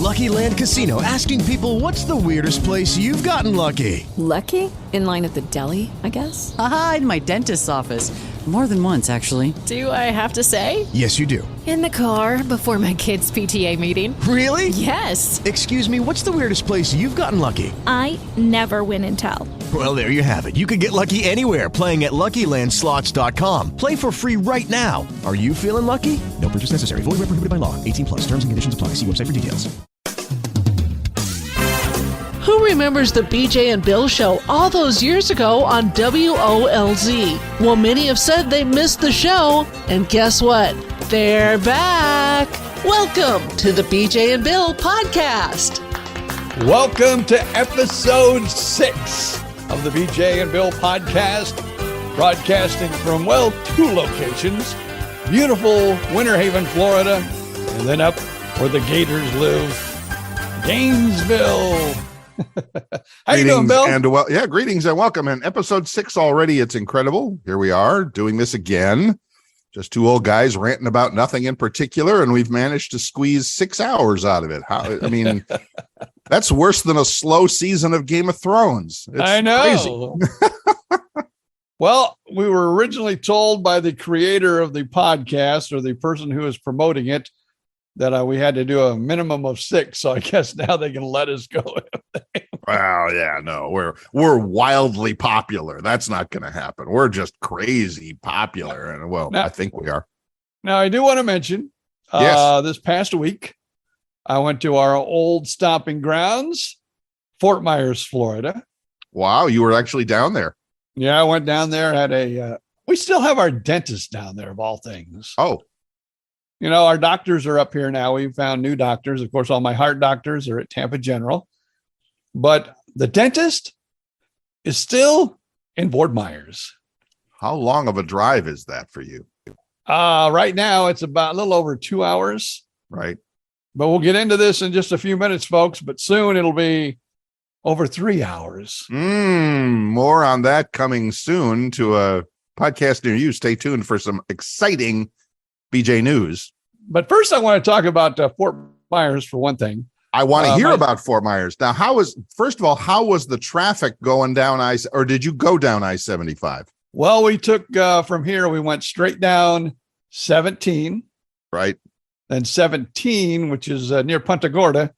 Lucky Land Casino, asking people, what's the weirdest place you've gotten lucky? Lucky? In line at the deli, I guess? Aha, in my dentist's office. More than once, actually. Do I have to say? Yes, you do. In the car before my kids' PTA meeting. Really? Yes. Excuse me, what's the weirdest place you've gotten lucky? I never win and tell. Well, there you have it. You can get lucky anywhere, playing at LuckyLandSlots.com. Play for free right now. Are you feeling lucky? No purchase necessary. Void where prohibited by law. 18 plus. Terms and conditions apply. See website for details. Who remembers the BJ and Bill show all those years ago on WOLZ? Well, many have said they missed the show, and guess what? They're back. Welcome to the BJ and Bill podcast. Welcome to episode 6 of the BJ and Bill podcast, broadcasting from, well, 2 locations, beautiful Winter Haven, Florida, and then up where the Gators live, Gainesville. How you doing, Bill? And greetings and welcome. And episode 6 already. It's incredible. Here we are doing this again. Just 2 old guys ranting about nothing in particular, and we've managed to squeeze 6 hours out of it. That's worse than a slow season of Game of Thrones. It's I know. Well, we were originally told by the creator of the podcast, or the person who is promoting it, that we had to do a minimum of 6. So I guess now they can let us go. Well, yeah, no, we're wildly popular. That's not going to happen. We're just crazy popular. And I think we are. Now, I do want to mention this past week, I went to our old stomping grounds, Fort Myers, Florida. Wow. You were actually down there. Yeah, I went down there, we still have our dentist down there, of all things. Oh, you know, our doctors are up here now. We found new doctors. Of course, all my heart doctors are at Tampa General. But the dentist is still in Fort Myers. how long of a drive is that for you? Right now, it's about a little over 2 hours. Right. But we'll get into this in just a few minutes, folks. But soon it'll be over 3 hours. More on that coming soon to a podcast near you. Stay tuned for some exciting BJ news. But first, I want to talk about Fort Myers for one thing. I want to hear about Fort Myers. Now, how was the traffic going down or did you go down I-75? Well, we took from here, we went straight down 17. Right. Then 17, which is near Punta Gorda,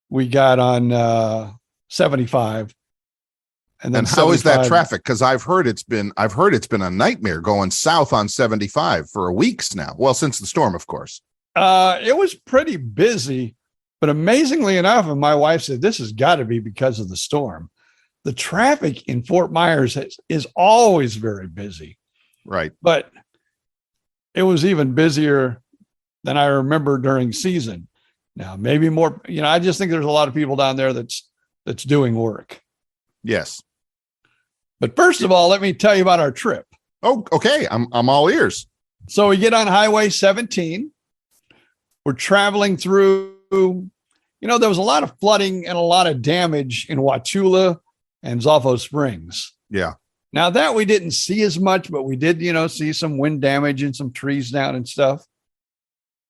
we got on 75. And then how is that traffic? Because I've heard it's been a nightmare going south on 75 for weeks now. Well, since the storm, of course. It was pretty busy, but amazingly enough, and my wife said this has got to be because of the storm. The traffic in Fort Myers is always very busy. Right. But it was even busier than I remember during season. Now, maybe more, I just think there's a lot of people down there that's doing work. Yes. But first of all, let me tell you about our trip. Oh, okay. I'm all ears. So we get on Highway 17. We're traveling through, there was a lot of flooding and a lot of damage in Wauchula and Zolfo Springs. Yeah. Now that we didn't see as much, but we did, see some wind damage and some trees down and stuff.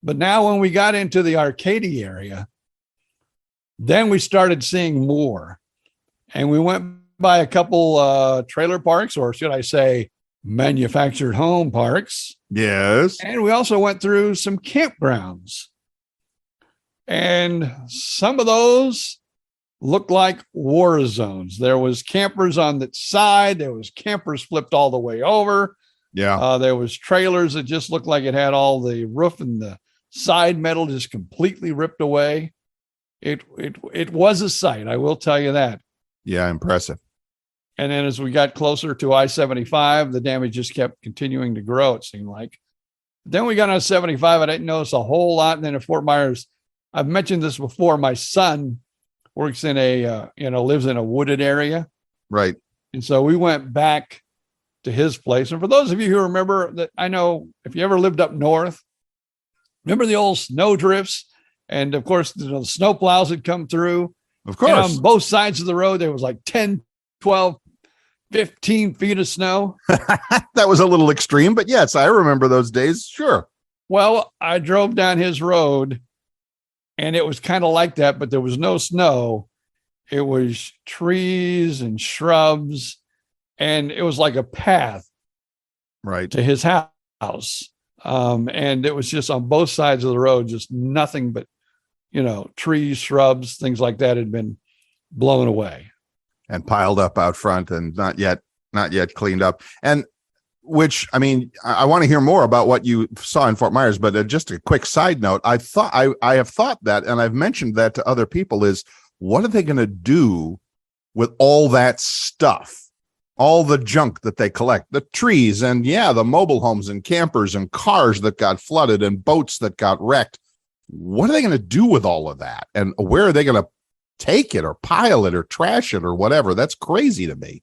But now when we got into the Arcadia area, then we started seeing more. And we went by a couple trailer parks, or should I say manufactured home parks. Yes. And we also went through some campgrounds. And some of those looked like war zones. There was campers on the side. There was campers flipped all the way over. Yeah. There was trailers that just looked like it had all the roof and the side metal just completely ripped away. It was a sight, I will tell you that. Yeah, impressive. And then as we got closer to I-75, the damage just kept continuing to grow, it seemed like. Then we got on 75. I didn't notice a whole lot. And then at Fort Myers, I've mentioned this before. My son works in lives in a wooded area. Right. And so we went back to his place. And for those of you who remember that, I know if you ever lived up north, remember the old snow drifts? And of course, the snow plows had come through. Of course. And on both sides of the road, there was like 10, 12, 15 feet of snow. That was a little extreme, but yes, I remember those days. Sure. Well, I drove down his road And it was kind of like that, but there was no snow. It was trees and shrubs, and it was like a path Right. to his house. And it was just on both sides of the road, just nothing but, trees, shrubs, things like that had been blown away. And piled up out front and not yet cleaned up. And which, I mean, I want to hear more about what you saw in Fort Myers, but just a quick side note. I have thought that, and I've mentioned that to other people, is what are they going to do with all that stuff? All the junk that they collect, the trees and the mobile homes and campers and cars that got flooded and boats that got wrecked. What are they going to do with all of that? And where are they going to take it or pile it or trash it or whatever? That's crazy to me.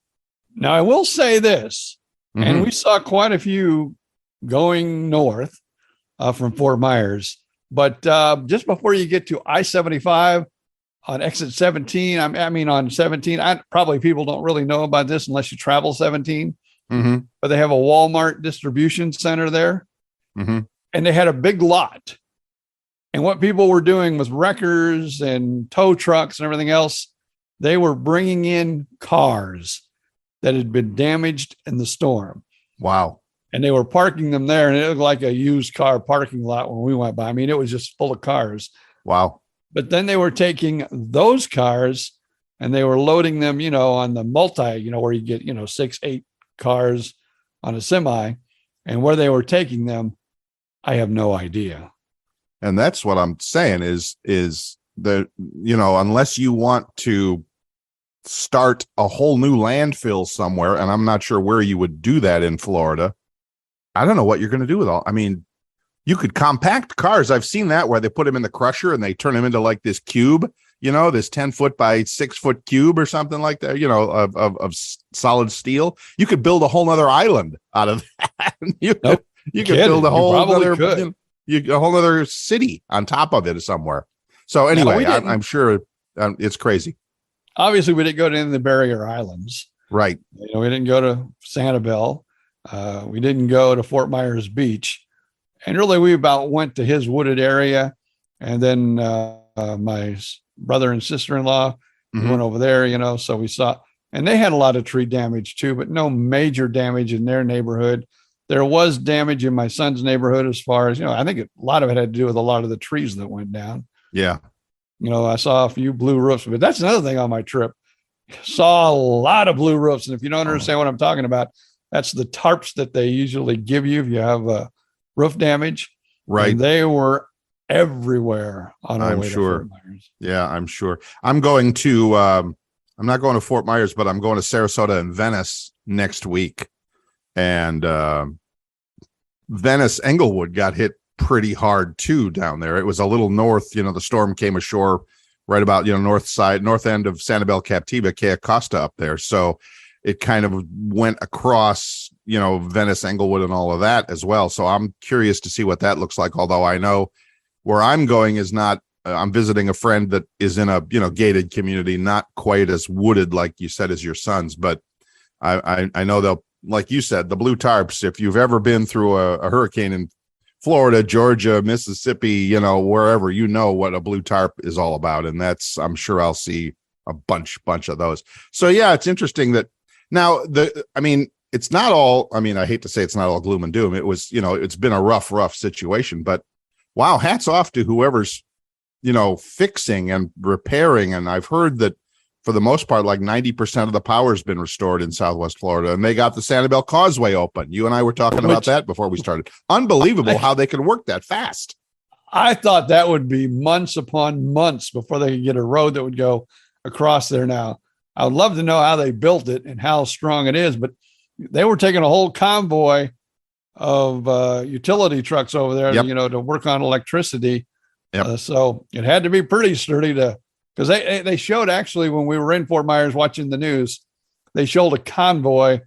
Now, I will say this, and we saw quite a few going north from Fort Myers, but just before you get to I-75 on exit 17, I mean on 17, probably people don't really know about this unless you travel 17, but they have a Walmart distribution center there, and they had a big lot. And what people were doing with wreckers and tow trucks and everything else, they were bringing in cars that had been damaged in the storm. Wow. And they were parking them there, and it looked like a used car parking lot when we went by. I mean, it was just full of cars. Wow. But then they were taking those cars and they were loading them, on the multi, where you get, 6-8 cars on a semi. And where they were taking them, I have no idea. And that's what I'm saying is that, unless you want to start a whole new landfill somewhere, and I'm not sure where you would do that in Florida, I don't know what you're going to do with all. I mean, you could compact cars. I've seen that where they put them in the crusher and they turn them into like this cube, this 10-foot by 6-foot cube or something like that, of solid steel. You could build a whole nother island out of that. You could build a whole other city on top of it somewhere. So anyway, I'm sure it's crazy. Obviously, we didn't go to any of the barrier islands. Right. We didn't go to Sanibel. We didn't go to Fort Myers Beach. And really, we about went to his wooded area. And then my brother and sister-in-law went over there, so we saw, and they had a lot of tree damage too, but no major damage in their neighborhood. There was damage in my son's neighborhood as far as, I think a lot of it had to do with a lot of the trees that went down. Yeah. I saw a few blue roofs, but that's another thing on my trip. Saw a lot of blue roofs. And if you don't understand what I'm talking about, that's the tarps that they usually give you if you have roof damage. Right. And they were everywhere on our way to Fort Myers. Yeah, I'm sure. I'm going to, I'm not going to Fort Myers, but I'm going to Sarasota and Venice next week. And Venice, Englewood got hit pretty hard too down there. It was a little north, the storm came ashore right about, north end of Sanibel Captiva, Kea Costa up there. So it kind of went across, Venice, Englewood and all of that as well. So I'm curious to see what that looks like. Although I know where I'm going is not, I'm visiting a friend that is in a, gated community, not quite as wooded, like you said, as your son's, but I know they'll, like you said, the blue tarps, if you've ever been through a hurricane in Florida, Georgia, Mississippi, wherever, what a blue tarp is all about. And that's, I'm sure I'll see a bunch of those. So yeah, it's interesting that now it's not all, I hate to say it's not all gloom and doom. It was, it's been a rough situation, but wow, hats off to whoever's, fixing and repairing. And I've heard that for the most part, like 90% of the power's been restored in Southwest Florida, and they got the Sanibel Causeway open. You and I were talking about that before we started. Unbelievable how they can work that fast. I thought that would be months upon months before they could get a road that would go across there now. I would love to know how they built it and how strong it is, but they were taking a whole convoy of utility trucks over there, to work on electricity. Yep. So it had to be pretty sturdy because they showed, actually, when we were in Fort Myers watching the news, they showed a convoy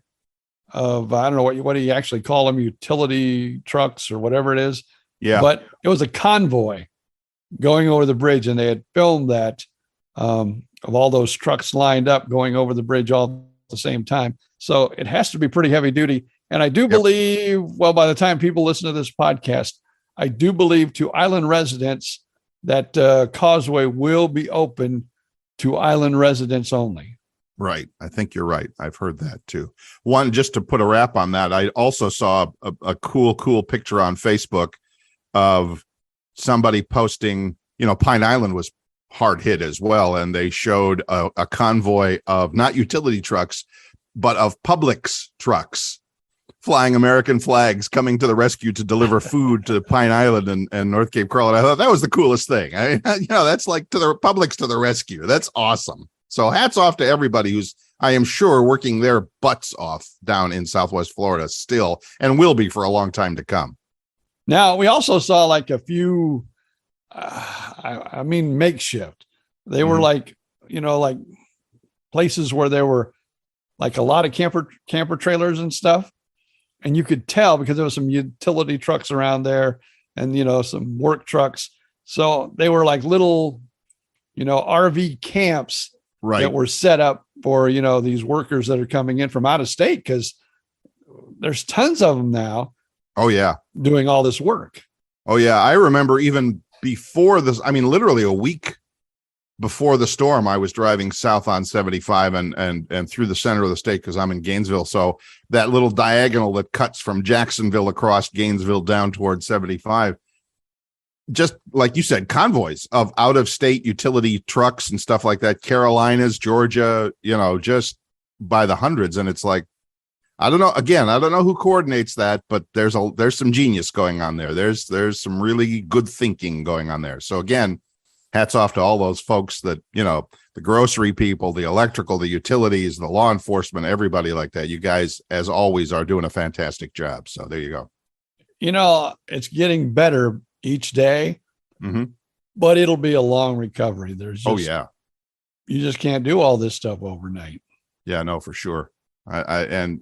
of, I don't know what do you actually call them, utility trucks or whatever it is. Yeah. But it was a convoy going over the bridge, and they had filmed that of all those trucks lined up going over the bridge all at the same time. So it has to be pretty heavy duty. And I do believe, well, by the time people listen to this podcast, I do believe to island residents, that causeway will be open to island residents only. Right. I think you're right. I've heard that too. One, just to put a wrap on that, I also saw a cool picture on Facebook of somebody posting, Pine Island was hard hit as well. And they showed a convoy of not utility trucks, but of Publix trucks flying American flags coming to the rescue to deliver food to Pine Island and North Cape Coral. And I thought that was the coolest thing. That's like to the Publix to the rescue. That's awesome. So hats off to everybody who's, I am sure, working their butts off down in Southwest Florida still, and will be for a long time to come. Now, we also saw like a few, makeshift. They were like places where there were like a lot of camper trailers and stuff. And you could tell because there was some utility trucks around there and, some work trucks. So they were like little, RV camps that were set up for, these workers that are coming in from out of state, because there's tons of them now. Oh, yeah. Doing all this work. Oh, yeah. I remember even before this, literally a week before the storm, I was driving south on 75 and through the center of the state because I'm in Gainesville. So that little diagonal that cuts from Jacksonville across Gainesville down towards 75, just like you said, convoys of out-of-state utility trucks and stuff like that, Carolinas, Georgia, just by the hundreds. And it's like, I don't know. Again, I don't know who coordinates that, but there's some genius going on there. There's some really good thinking going on there. So again, hats off to all those folks that, the grocery people, the electrical, the utilities, the law enforcement, everybody like that. You guys, as always, are doing a fantastic job. So there you go. It's getting better each day, but it'll be a long recovery. You just can't do all this stuff overnight. Yeah, no, for sure. And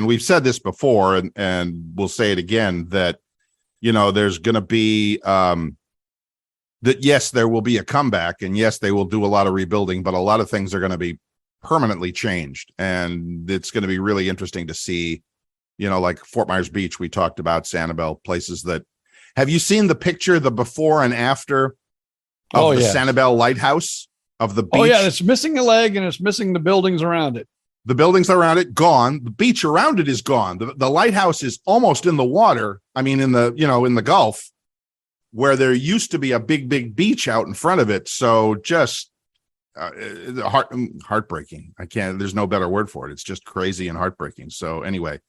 we've said this before, and we'll say it again, that, there's going to be, that yes, there will be a comeback, and yes, they will do a lot of rebuilding, but a lot of things are going to be permanently changed. And it's going to be really interesting to see, like Fort Myers Beach, we talked about, Sanibel, places that, have you seen the picture, the before and after of the Sanibel lighthouse of the beach? Oh yeah. It's missing a leg and it's missing the buildings around it. The buildings around it gone. The beach around it is gone. The lighthouse is almost in the water. In the Gulf, where there used to be a big beach out in front of it. So just heartbreaking. There's no better word for it. It's just crazy and heartbreaking. So anyway,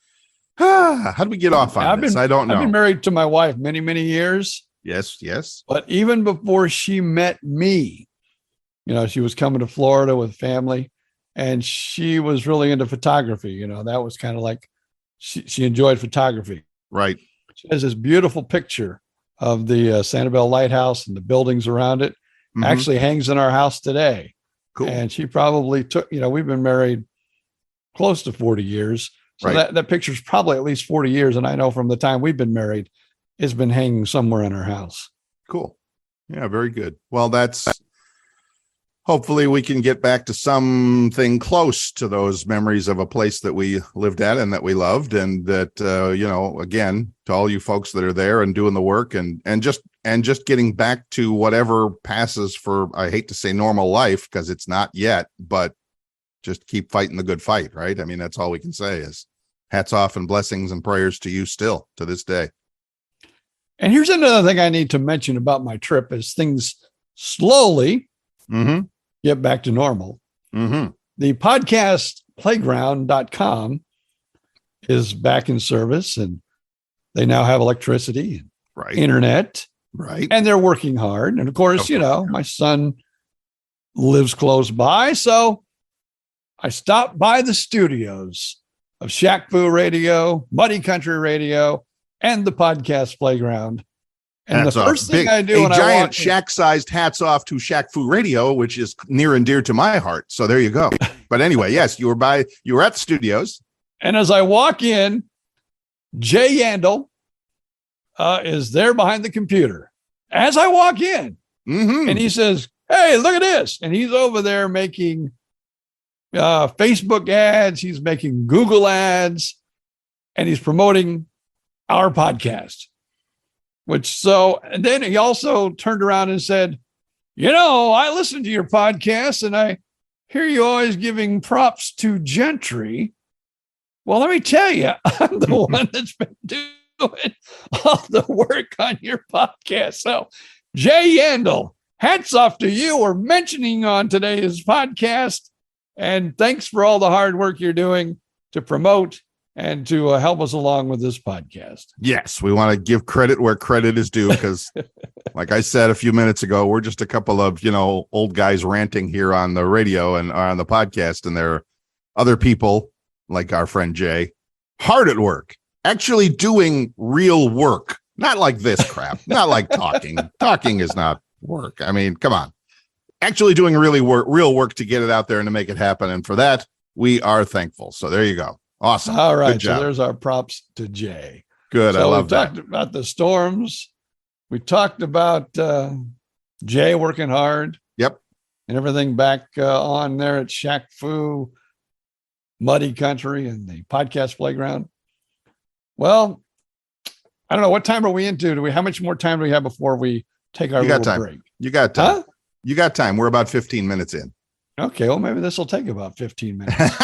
how did we get off on this? I don't know. I've been married to my wife many, many years. Yes. But even before she met me, she was coming to Florida with family, and she was really into photography. That was kind of like she enjoyed photography. Right. She has this beautiful picture of the Sanibel Lighthouse and the buildings around it. Actually hangs in our house today. Cool. And she probably took, we've been married close to 40 years. So that picture's probably at least 40 years. And I know from the time we've been married, it's been hanging somewhere in our house. Cool. Yeah, very good. Well, hopefully we can get back to something close to those memories of a place that we lived at and that we loved. And that, again, to all you folks that are there and doing the work and just getting back to whatever passes for, I hate to say normal life, because it's not yet, but just keep fighting the good fight, right? That's all we can say is hats off and blessings and prayers to you still to this day. And here's another thing I need to mention about my trip as things slowly get back to normal. The podcast playground.com is back in service, and they now have electricity and internet. Right. And they're working hard. And of course, my son lives close by. So I stopped by the studios of Shack Fu Radio, Muddy Country Radio, and the podcast playground. And that's the first thing I do, a giant shack-sized hats off to Shack Fu Radio, which is near and dear to my heart. So there you go. But anyway, yes, you were at the studios. And as I walk in, Jay Yandel is there behind the computer. As I walk in, and he says, "Hey, look at this!" And he's over there making Facebook ads. He's making Google ads, and he's promoting our podcast. And then he also turned around and said, I listened to your podcast and I hear you always giving props to Gentry. Well, let me tell you, I'm the one that's been doing all the work on your podcast. So, Jay Yandel, hats off to you. We're mentioning on today's podcast. And thanks for all the hard work you're doing to promote and to help us along with this podcast. Yes, we want to give credit where credit is due because, like I said a few minutes ago, we're just a couple of, old guys ranting here on the radio and on the podcast. And there are other people like our friend Jay, hard at work, actually doing real work. Not like this crap, not like talking. Talking is not work. I mean, come on. Actually doing real work to get it out there and to make it happen. And for that, we are thankful. So there you go. Awesome. All right. So there's our props to Jay. Good. So I love that. We talked about the storms. We talked about Jay working hard. Yep. And everything back on there at Shaq Fu, Muddy Country, and the podcast playground. Well, I don't know. What time are we into? How much more time do we have before we take our little break? You got time. Huh? You got time. We're about 15 minutes in. Okay. Well, maybe this will take about 15 minutes.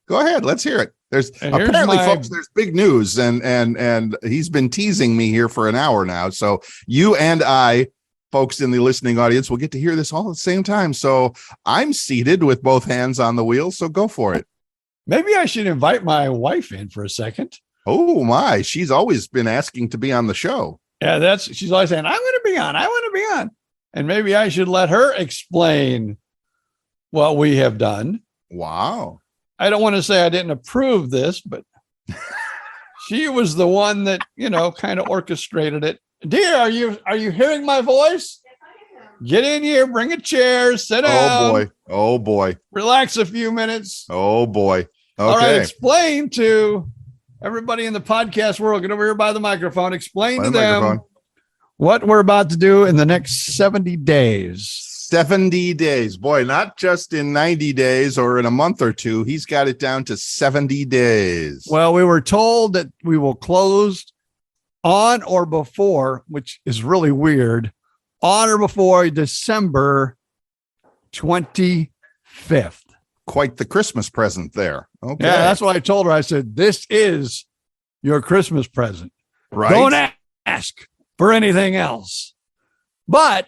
Go ahead. Let's hear it. There's apparently, folks, there's big news and he's been teasing me here for an hour now. So you and I, folks in the listening audience, will get to hear this all at the same time. So I'm seated with both hands on the wheel. So go for it. Maybe I should invite my wife in for a second. Oh my, she's always been asking to be on the show. Yeah, she's always saying, I want to be on. I want to be on. And maybe I should let her explain what we have done. Wow. I don't want to say I didn't approve this, but she was the one that, kind of orchestrated it. Dear, are you hearing my voice? Get in here, bring a chair, sit down. Oh boy. Relax a few minutes. Oh boy. Okay. All right, explain to everybody in the podcast world, get over here by the microphone, explain to them what we're about to do in the next 70 days. 70 days. Boy, not just in 90 days or in a month or two. He's got it down to 70 days. Well, we were told that we will close on or before, which is really weird, on or before December 25th. Quite the Christmas present there. Okay. Yeah, that's what I told her. I said, this is your Christmas present. Right. Don't ask for anything else. But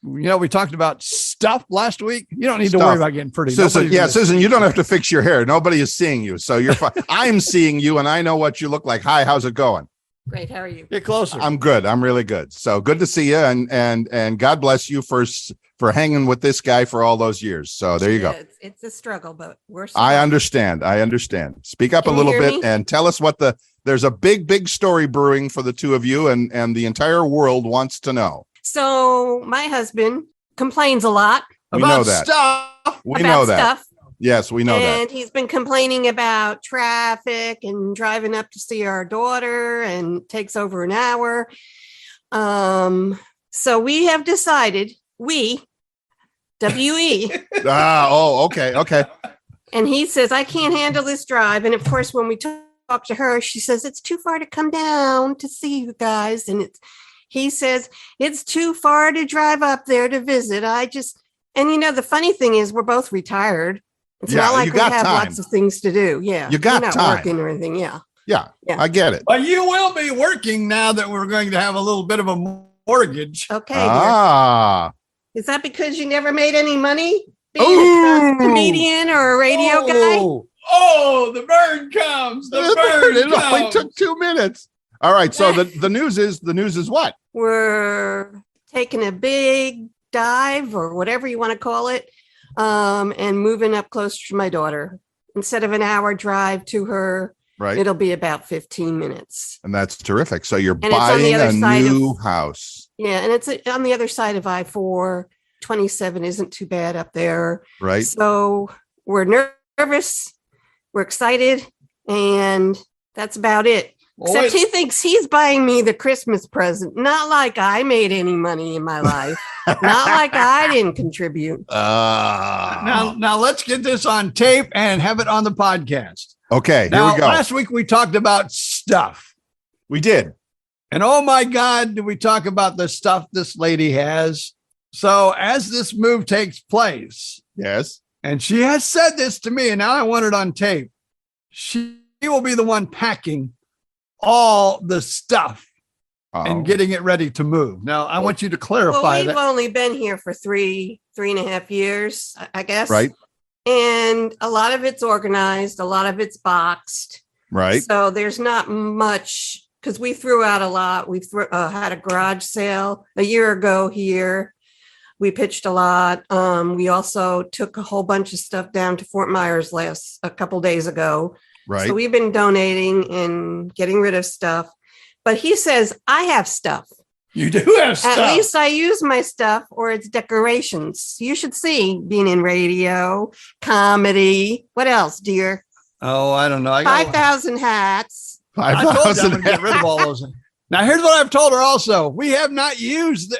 we talked about stuff last week. You don't need to worry about getting pretty. Susan, Susan, you don't have to fix your hair. Nobody is seeing you. So you're fine. I'm seeing you and I know what you look like. Hi, how's it going? Great. How are you? Get closer. I'm good. I'm really good. So good to see you. And God bless you for hanging with this guy for all those years. So there you go. It's a struggle, but we're I understand. Speak up a little bit and tell us there's a big story brewing for the two of you and the entire world wants to know. So my husband complains a lot about stuff. We know that. Yes, we know that. And he's been complaining about traffic and driving up to see our daughter and takes over an hour. So we have decided, WE. Okay. And he says, I can't handle this drive. And of course, when we talk to her, she says, it's too far to come down to see you guys. And he says, it's too far to drive up there to visit. The funny thing is we're both retired. It's not like we have lots of things to do. Yeah. You got not time. Working or anything. Yeah. Yeah. I get it. But you will be working now that we're going to have a little bit of a mortgage. Okay. Dear. Is that because you never made any money being a comedian or a radio guy? Oh, the bird comes. The bird It only took 2 minutes. All right. So the news is what? We're taking a big dive or whatever you want to call it, and moving up closer to my daughter. Instead of an hour drive to her, it'll be about 15 minutes. And that's terrific. So you're buying a new house. Yeah. And it's on the other side of I-4. 27 isn't too bad up there. Right. So we're nervous. We're excited. And that's about it. Except he thinks he's buying me the Christmas present. Not like I made any money in my life. Not like I didn't contribute. Now let's get this on tape and have it on the podcast. Okay, now, here we go. Last week we talked about stuff. We did. And oh my God, do we talk about the stuff this lady has? So as this move takes place, Yes. and she has said this to me, and now I want it on tape, she will be the one packing all the stuff and getting it ready to move. Now, I want you to clarify We've that. only been here for three and a half years, I guess. Right. And a lot of it's organized, a lot of it's boxed. Right. So there's not much because we threw out a lot. We had a garage sale a year ago here. We pitched a lot. We also took a whole bunch of stuff down to Fort Myers a couple days ago. Right. So we've been donating and getting rid of stuff. But he says, I have stuff. You do have stuff. At least I use my stuff or it's decorations. You should see being in radio, comedy. What else, dear? Oh, I don't know. I 5,000 hats. I told you I'm going to get rid of all those. Now, here's what I've told her also. We have not used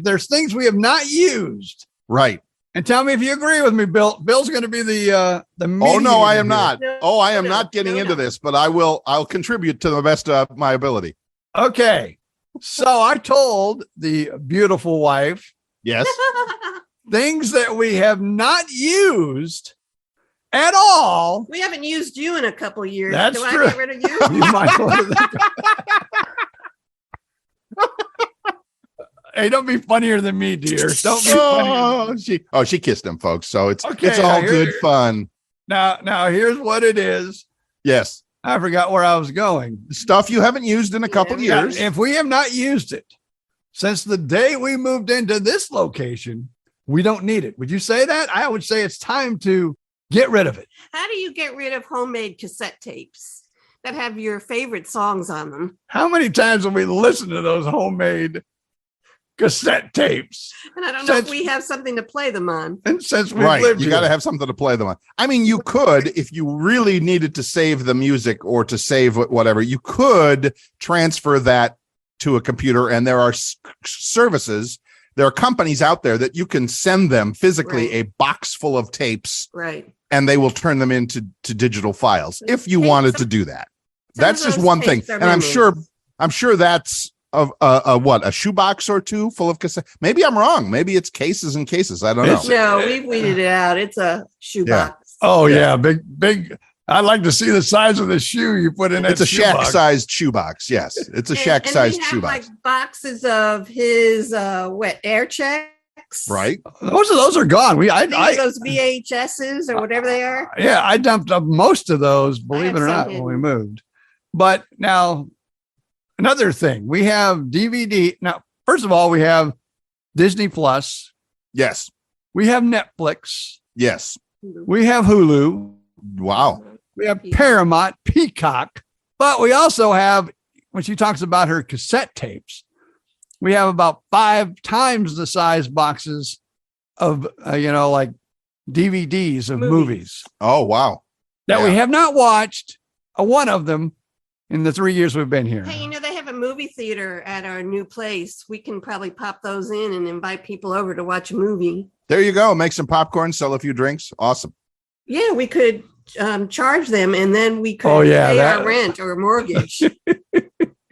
there's things we have not used. Right. And tell me if you agree with me, Bill. Bill's going to be the Oh, no, I am mediator not. No, Oh, I am no, not getting no, into no. this, but I'll contribute to the best of my ability. here. Okay. So I told the beautiful wife Yes. things that we have not used at all. We haven't used you in a couple of years. That's Do true. I get rid of you? You might want to- Hey, don't be funnier than me, dear. Don't be funnier. She kissed him, folks. So it's Okay, it's all here- good fun. Now here's what it is. Yes. I forgot where I was going. Stuff you haven't used in a couple Yeah. years. If we have not used it since the day we moved into this location, we don't need it. Would you say that? I would say it's time to get rid of it. How do you get rid of homemade cassette tapes that have your favorite songs on them? How many times have we listened to those homemade cassette tapes? And I don't know Since- if we have something to play them on. And since we Right. lived You here. got to have something to play them on. I mean, you could, if you really needed to save the music or to save whatever, you could transfer that to a computer. And there are services, there are companies out there that you can send them physically Right. a box full of tapes Right. and they will turn them into digital files if you Tapes wanted are- to do that. Some That's of just those one thing. tapes are And I'm memories. sure that's of a shoebox or two full of cassette. Maybe I'm wrong. Maybe it's cases and cases. I don't know. It's- No, we've weeded it out. It's a shoebox. Oh yeah, big. I'd like to see the size of the shoe you put in. It's that a shoebox. shack-sized shoebox. Yes, it's a shack-sized we have shoebox. like boxes of his air checks. Right? Those are gone. Those VHSs or whatever they are. Yeah, I dumped up most of those, believe have it or some not, when we hidden. moved. But now, another thing, we have DVD. Now, first of all, we have Disney Plus, Yes. we have Netflix, Yes. we have Hulu, Wow. we have Paramount, Peacock, but we also have, when she talks about her cassette tapes, we have about 5 times the size boxes of, like DVDs of movies Oh, wow. that we Yeah. have not watched one of them in the 3 years we've been here. Hey, they have a movie theater at our new place. We can probably pop those in and invite people over to watch a movie. There you go. Make some popcorn, sell a few drinks. Awesome. Yeah, we could charge them and then we could Oh, yeah, pay that- our rent or mortgage.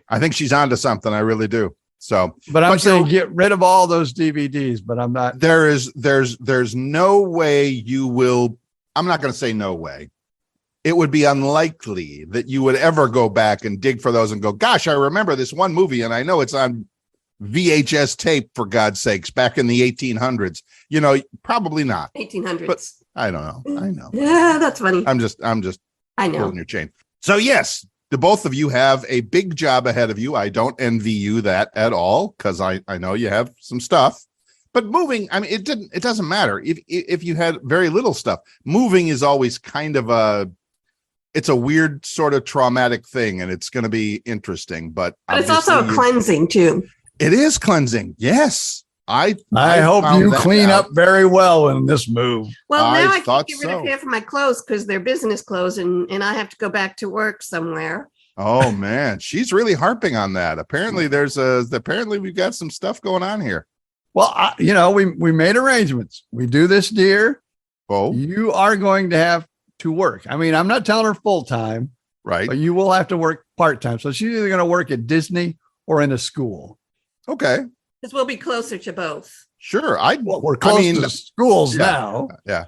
I think she's onto something. I really do. So, But I'm But, saying get rid of all those DVDs, but I'm not. there's no way you will. I'm not going to say no way. It would be unlikely that you would ever go back and dig for those and go, gosh, I remember this one movie and I know it's on VHS tape, for God's sakes, back in the 1800s. Probably not. 1800s. But I don't know. I know. Yeah, that's funny. I'm just I know. pulling your chain. So yes, the both of you have a big job ahead of you. I don't envy you that at all, because I know you have some stuff. But moving, I mean, it doesn't matter if you had very little stuff. Moving is always kind of it's a weird sort of traumatic thing, and it's going to be interesting. But But it's also a obviously cleansing too. it is cleansing. Yes, I hope found you that clean out. up very well in this move. Well, I now I thought can't get rid of so. half of my clothes because they're business clothes and I have to go back to work somewhere. Oh man, she's really harping on that. Apparently, apparently we've got some stuff going on here. Well, we made arrangements. We do this, dear. Oh, You are going to have to work. I mean, I'm not telling her full time, right. but you will have to work part time. So she's either going to work at Disney or in a school. Okay. Because we'll be closer to both. Sure. We're close to schools yeah, now. Yeah.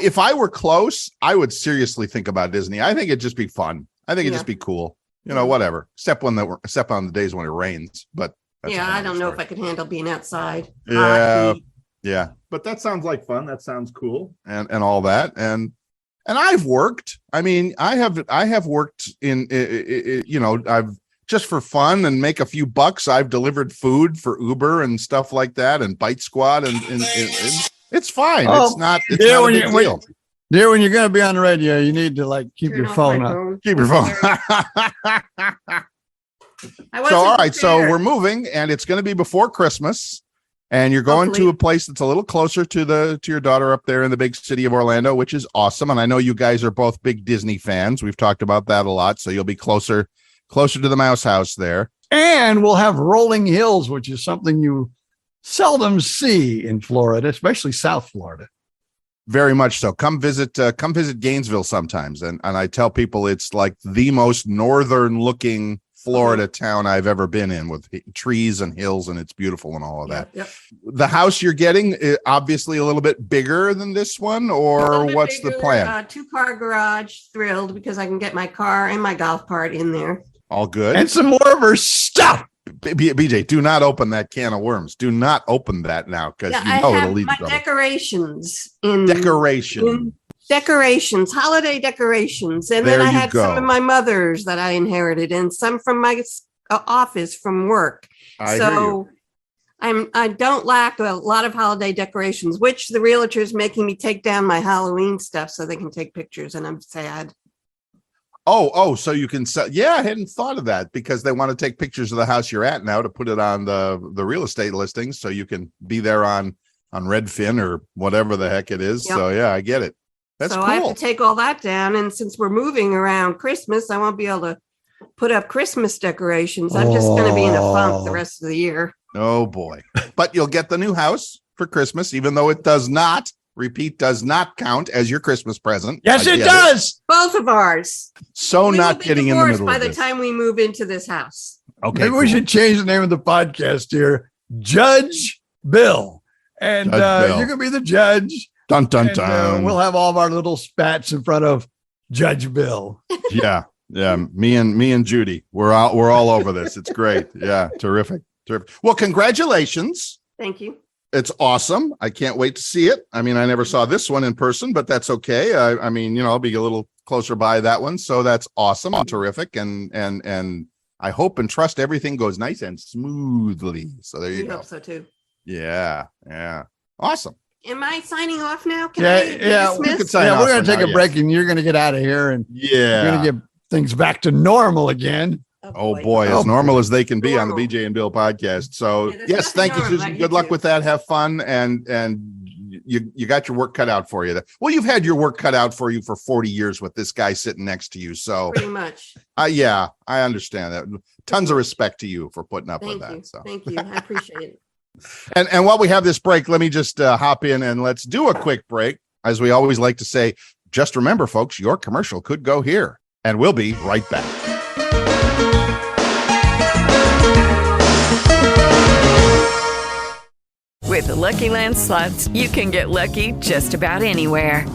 If I were close, I would seriously think about Disney. I think it'd just be fun. I think it'd just be cool. Whatever. Except on the days when it rains. But I don't know if I could handle being outside. Yeah. Yeah. But that sounds like fun. That sounds cool. And all that. And I've worked. I mean, I have worked I've just for fun and make a few bucks. I've delivered food for Uber and stuff like that, and Bite Squad, and it's fine. It's not a big deal. Dear, when you're going to be on the radio, you need to keep your phone up. Keep your phone. All right. So we're moving, and it's going to be before Christmas, and you're going to a place that's a little closer to your daughter up there in the big city of Orlando, which is awesome. And I know you guys are both big Disney fans. We've talked about that a lot. So you'll be closer to the Mouse House there. And we'll have rolling hills, which is something you seldom see in Florida, especially South Florida. Very much so. Come visit Gainesville sometimes. And I tell people it's like the most northern looking Florida town I've ever been in, with trees and hills, and it's beautiful and all of that. Yep. The house you're getting is obviously a little bit bigger than this one, or what's the plan? 2-car garage. Thrilled because I can get my car and my golf cart in there. All good. And some more of her stuff. BJ, do not open that can of worms. Do not open that now, because it'll lead to trouble. Decorations. Decorations, holiday decorations. And then I had some of my mother's that I inherited, and some from my office from work. I don't lack a lot of holiday decorations, which the realtor is making me take down my Halloween stuff so they can take pictures, and I'm sad. Oh, so you can sell. Yeah, I hadn't thought of that, because they want to take pictures of the house you're at now to put it on the real estate listings, so you can be there on Redfin or whatever the heck it is. Yep. So yeah, I get it. That's cool. I have to take all that down, and since we're moving around Christmas, I won't be able to put up Christmas decorations. I'm just going to be in a funk the rest of the year. Oh boy! But you'll get the new house for Christmas, even though it does not count as your Christmas present. Yes, it does. Both of ours. So not getting in the middle by of the time we move into this house. Okay, maybe we should change the name of the podcast here, Judge Bill, and you can be the judge. Dun dun dun. We'll have all of our little spats in front of Judge Bill. Yeah. Me and Judy, we're all over this. It's great. Yeah, terrific. Well, congratulations. Thank you. It's awesome. I can't wait to see it. I mean, I never saw this one in person, but that's okay. I mean, I'll be a little closer by that one. So that's awesome and terrific. And I hope and trust everything goes nice and smoothly. So there you go. I hope so too. Yeah. Awesome. Am I signing off now? You can sign off. We're going to take a break, and you're going to get out of here, and you're going to get things back to normal again. Oh boy, as normal as they can be on the BJ and Bill podcast. So yes, thank you, Susan. Good luck with that. Have fun, and you got your work cut out for you. Well, you've had your work cut out for you for 40 years with this guy sitting next to you. So pretty much. Yeah, I understand that. Tons of respect to you for putting up with that. So thank you. I appreciate it. And while we have this break, let me just hop in and let's do a quick break. As we always like to say, just remember, folks, your commercial could go here, and we'll be right back. With the Lucky Land Slots, you can get lucky just about anywhere.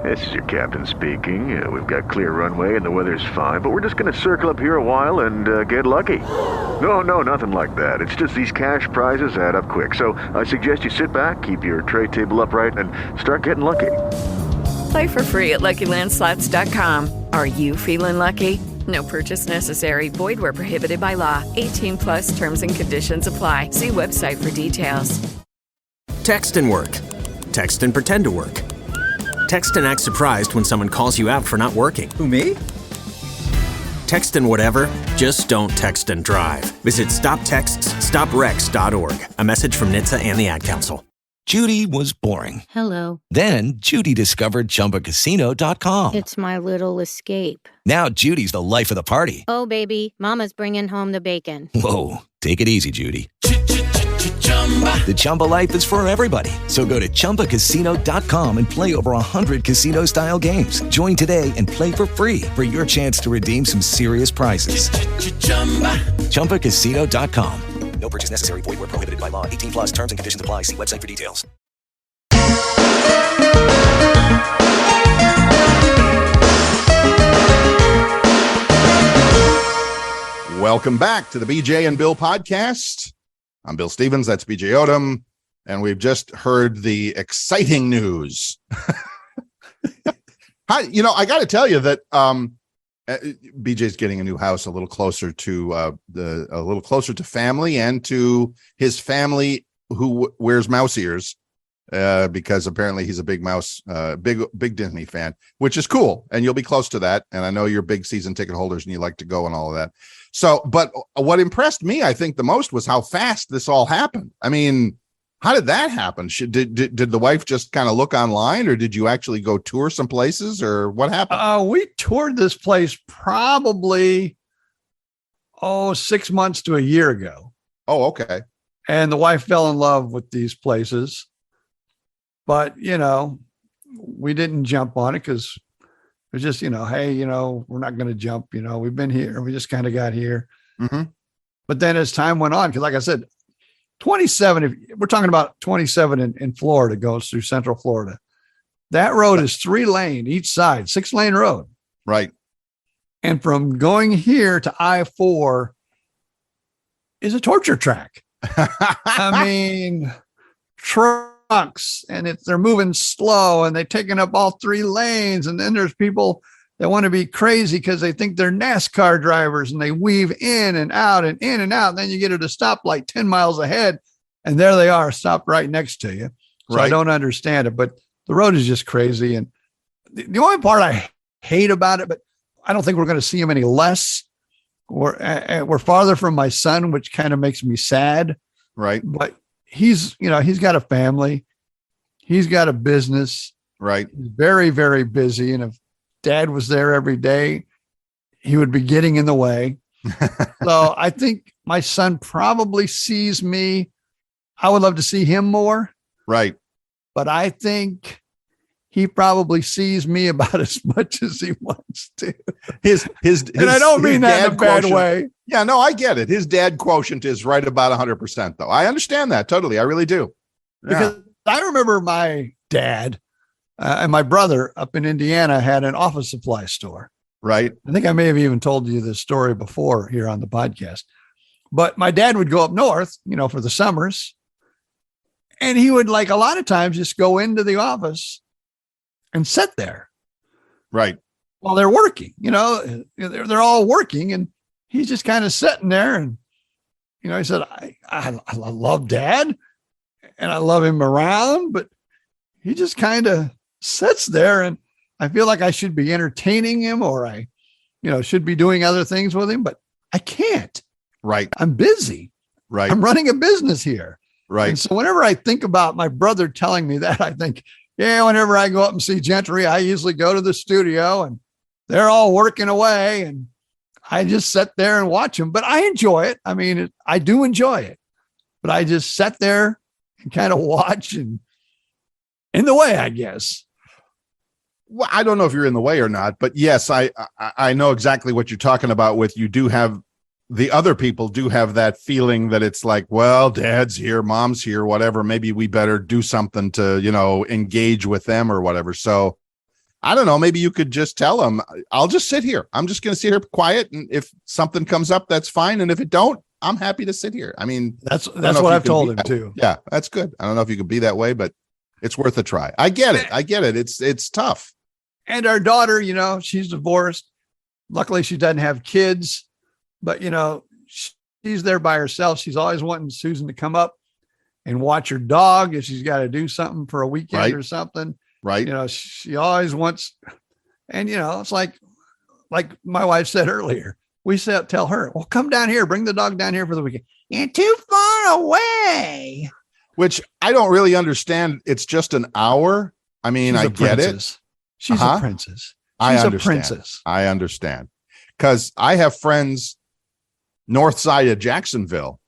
This is your captain speaking. We've got clear runway and the weather's fine, but we're just going to circle up here a while and get lucky. No, nothing like that. It's just these cash prizes add up quick. So I suggest you sit back, keep your tray table upright, and start getting lucky. Play for free at LuckyLandSlots.com. Are you feeling lucky? No purchase necessary. Void where prohibited by law. 18+ terms and conditions apply. See website for details. Text and work. Text and pretend to work. Text and act surprised when someone calls you out for not working. Who, me? Text and whatever, just don't text and drive. Visit StopTextsStopRex.org. A message from NHTSA and the Ad Council. Judy was boring. Hello. Then Judy discovered ChumbaCasino.com. It's my little escape. Now Judy's the life of the party. Oh, baby, mama's bringing home the bacon. Whoa, take it easy, Judy. The Chumba life is for everybody. So go to ChumbaCasino.com and play over 100 casino-style games. Join today and play for free for your chance to redeem some serious prizes. ChumbaCasino.com. No purchase necessary. Void where prohibited by law. 18 plus terms and conditions apply. See website for details. Welcome back to the BJ and Bill podcast. I'm Bill Stevens. That's BJ Odom. And we've just heard the exciting news. I got to tell you that BJ's getting a new house a little closer to family and to his family who wears mouse ears because apparently he's a big big Disney fan, which is cool. And you'll be close to that. And I know you're big season ticket holders and you like to go and all of that. So, but what impressed me, I think, the most was how fast this all happened. I mean, how did that happen? Did the wife just kind of look online, or did you actually go tour some places, or what happened? We toured this place probably 6 months to a year ago. Oh, okay. And the wife fell in love with these places, but we didn't jump on it because it was just, hey, we're not going to jump. We've been here. We just kind of got here. Mm-hmm. But then as time went on, because like I said, 27, if we're talking about 27 in Florida, goes through Central Florida. That road is 3-lane each side, 6-lane road. Right. And from going here to I-4 is a torture track. I mean, trucks, and they're moving slow and they're taking up all 3 lanes. And then there's people that want to be crazy because they think they're NASCAR drivers and they weave in and out and in and out. And then you get at a stoplight 10 miles ahead and there they are, stopped right next to you. So right. I don't understand it, but the road is just crazy. And the only part I hate about it, but I don't think we're going to see him any less. We're farther from my son, which kind of makes me sad. Right. But he's got a family. He's got a business. Right. He's very, very busy. And if Dad was there every day, he would be getting in the way. So I think my son probably sees me. I would love to see him more. Right. But I think he probably sees me about as much as he wants to. And I don't mean that in a bad way. Yeah, no, I get it. His dad quotient is right about 100%, though. I understand that totally. I really do. Because I remember my dad and my brother up in Indiana had an office supply store. Right. I think I may have even told you this story before here on the podcast. But my dad would go up north, for the summers. And he would, like a lot of times, just go into the office and sit there. Right. While they're working, they're all working. And he's just kind of sitting there. And, he said, I love Dad and I love him around, but he just kind of sits there and I feel like I should be entertaining him or I, should be doing other things with him, but I can't. Right. I'm busy. Right. I'm running a business here. Right. And so whenever I think about my brother telling me that, I think, whenever I go up and see Gentry, I usually go to the studio and they're all working away and I just sit there and watch them, but I enjoy it. I mean, I do enjoy it, but I just sat there and kind of watch and in the way, I guess. Well, I don't know if you're in the way or not, but yes, I know exactly what you're talking about with you do have the other people do have that feeling that it's like, well, Dad's here, Mom's here, whatever. Maybe we better do something to, engage with them or whatever. So I don't know. Maybe you could just tell them, I'll just sit here. I'm just going to sit here quiet. And if something comes up, that's fine. And if it don't, I'm happy to sit here. I mean, that's what I've told him too. Yeah, that's good. I don't know if you could be that way, but it's worth a try. I get it. It's tough. And our daughter, she's divorced. Luckily, she doesn't have kids. But, she's there by herself. She's always wanting Susan to come up and watch her dog if she's got to do something for a weekend or something. Right. She always wants, and, it's like my wife said earlier, we tell her, well, come down here, bring the dog down here for the weekend. You're too far away. Which I don't really understand. It's just an hour. I mean, I get it. She's a princess. She's a princess. I understand. Because I have friends north side of Jacksonville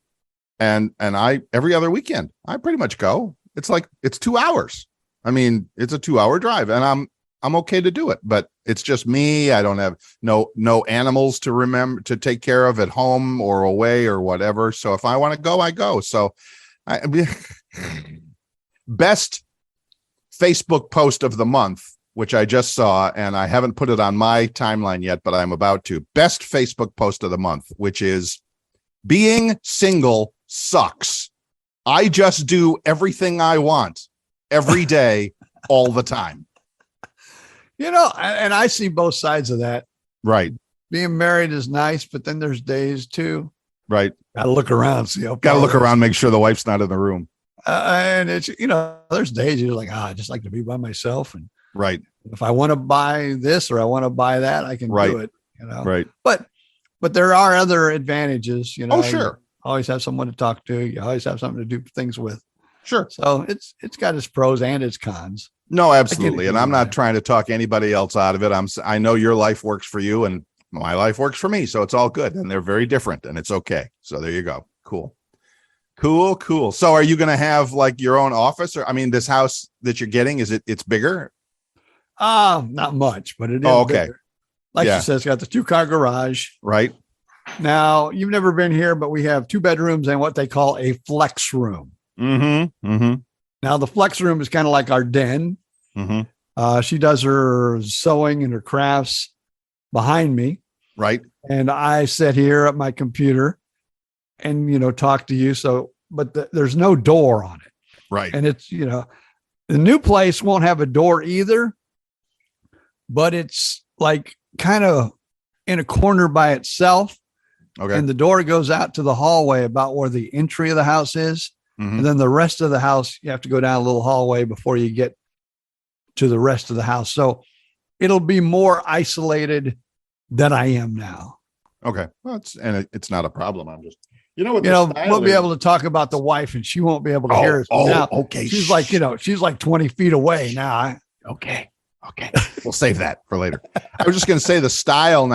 And I every other weekend I pretty much go. It's 2 hours. I mean, it's a 2-hour drive, and I'm okay to do it, but it's just me. I don't have no animals to take care of at home or away or whatever. So if I want to go, I go. So best Facebook post of the month, which I just saw, and I haven't put it on my timeline yet, but I'm about to. Best Facebook post of the month, which is being single sucks. I just do everything I want every day, all the time. You know, and I see both sides of that. Right. Being married is nice, but then there's days too. Right. Got to look around, see. Got to look around, make sure the wife's not in the room. And it's, there's days you're like, I just like to be by myself. And right. If I want to buy this or I want to buy that, I can do it. Right. But there are other advantages. Oh, sure. You always have someone to talk to. You always have something to do things with. Sure. So it's got its pros and its cons. No, absolutely. And I'm not trying to talk anybody else out of it. I know your life works for you and my life works for me. So it's all good. And they're very different and it's okay. So there you go. Cool. So are you going to have like your own office, or, I mean, this house that you're getting, it's bigger? Not much, but it is. Okay. Bigger. Like you said, it's got the 2-car garage. Right. Now, you've never been here, but we have 2 bedrooms and what they call a flex room. Mm-hmm. Mm-hmm. Now, the flex room is kind of like our den. Mm-hmm. She does her sewing and her crafts behind me. Right. And I sit here at my computer and, talk to you. So, but there's no door on it. Right. And it's, the new place won't have a door either, but it's like kind of in a corner by itself. Okay. And the door goes out to the hallway about where the entry of the house is. Mm-hmm. And then the rest of the house, you have to go down a little hallway before you get to the rest of the house. So it'll be more isolated than I am now. Okay. Well, it's not a problem. I'm just, we'll be able to talk about the wife and she won't be able to hear us. Now, okay. She's like, she's like 20 feet away now. Okay. We'll save that for later. I was just going to say the style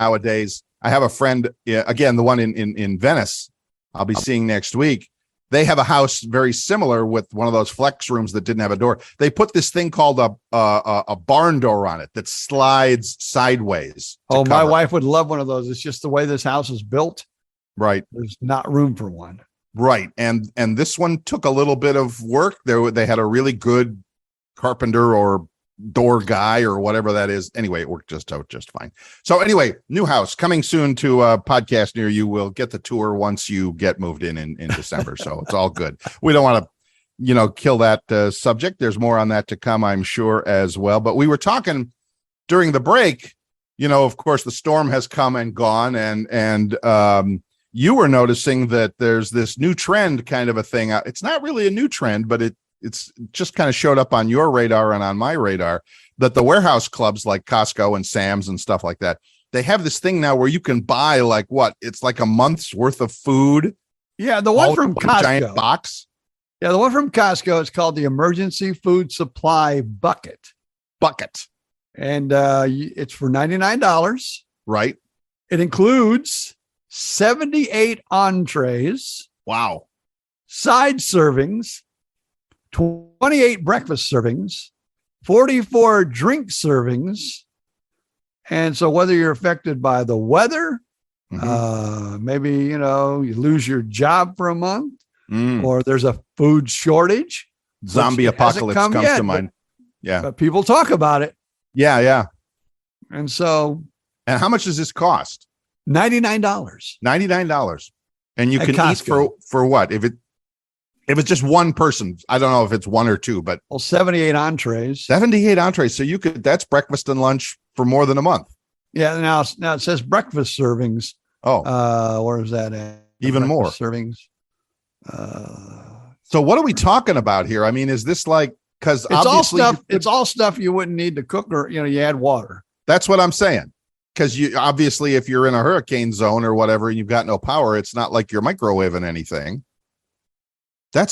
nowadays. I have a friend, again, the one in Venice, I'll be seeing next week. They have a house very similar with one of those flex rooms that didn't have a door. They put this thing called a barn door on it that slides sideways. Oh, my wife would love one of those. It's just the way this house is built. Right. There's not room for one. Right. And this one took a little bit of work. They had a really good carpenter or door guy or whatever that is. Anyway, it worked just fine. So anyway, new house coming soon to a podcast near you. We'll get the tour once you get moved in December. So it's all good. We don't want to, kill that subject. There's more on that to come, I'm sure, as well. But we were talking during the break, of course, the storm has come and gone, and you were noticing that there's this new trend kind of a thing. It's not really a new trend, but it's just kind of showed up on your radar and on my radar, that the warehouse clubs like Costco and Sam's and stuff like that, they have this thing now where you can buy it's like a month's worth of food. Yeah. The one from Costco. Giant box. Yeah. The one from Costco is called the Emergency Food Supply Bucket. And it's for $99. Right. It includes 78 entrees. Wow. Side servings, 28 breakfast servings, 44 drink servings. And so whether you're affected by the weather, maybe, you lose your job for a month, or there's a food shortage. Zombie apocalypse comes to mind. But people talk about it. Yeah. And so. And how much does this cost? $99. $99. And you At can Costco. eat for what? If it's just one person, I don't know if it's one or two, but 78 entrees. 78 entrees. So that's breakfast and lunch for more than a month. Yeah. Now it says breakfast servings. Oh, where is that at? Even more servings. So what are we talking about here? I mean, is this because it's all stuff you wouldn't need to cook, or, you add water. That's what I'm saying. Because obviously, if you're in a hurricane zone or whatever, and you've got no power, it's not like you're microwaving anything. It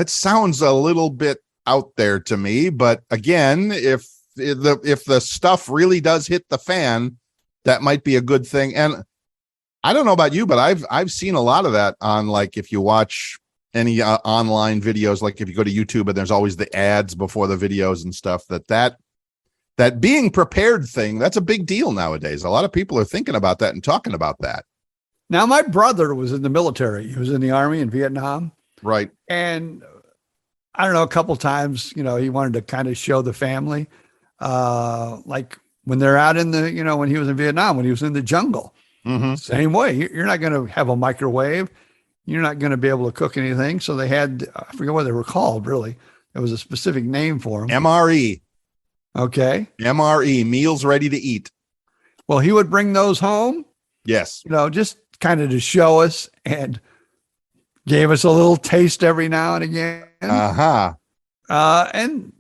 sounds a little bit out there to me, but again, if the stuff really does hit the fan, that might be a good thing. And I don't know about you, but I've seen a lot of that on, like, if you watch any online videos, like if you go to YouTube and there's always the ads before the videos and stuff, that being prepared thing, that's a big deal nowadays. A lot of people are thinking about that and talking about that. Now, my brother was in the military. He was in the Army in Vietnam. Right. And I don't know, a couple of times, he wanted to kind of show the family, like when they're out in the, when he was in Vietnam, when he was in the jungle, same way. You're not going to have a microwave. You're not going to be able to cook anything. So they had, I forget what they were called, really. There was a specific name for them. MRE. Okay. MRE, meals ready to eat. Well, he would bring those home. Yes. Just kind of to show us, and gave us a little taste every now and again. And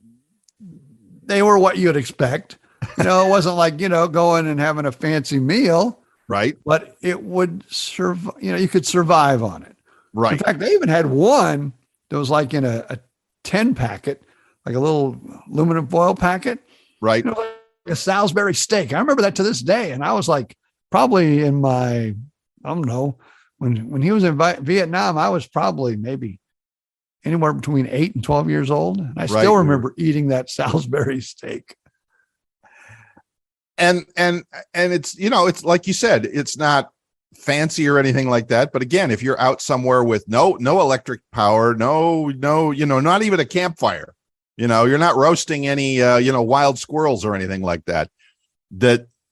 they were what you'd expect. It wasn't like, going and having a fancy meal. Right. But it would serve, you could survive on it. Right. In fact, they even had one that was like in a 10 packet, like a little aluminum foil packet. Right. Like a Salisbury steak. I remember that to this day. And I was like, probably in my, I don't know, when he was in Vietnam, I was probably maybe anywhere between 8 and 12 years old. And I still remember eating that Salisbury steak. And it's, it's like you said, it's not fancy or anything like that. But again, if you're out somewhere with no electric power, no, not even a campfire, you're not roasting any, wild squirrels or anything like that.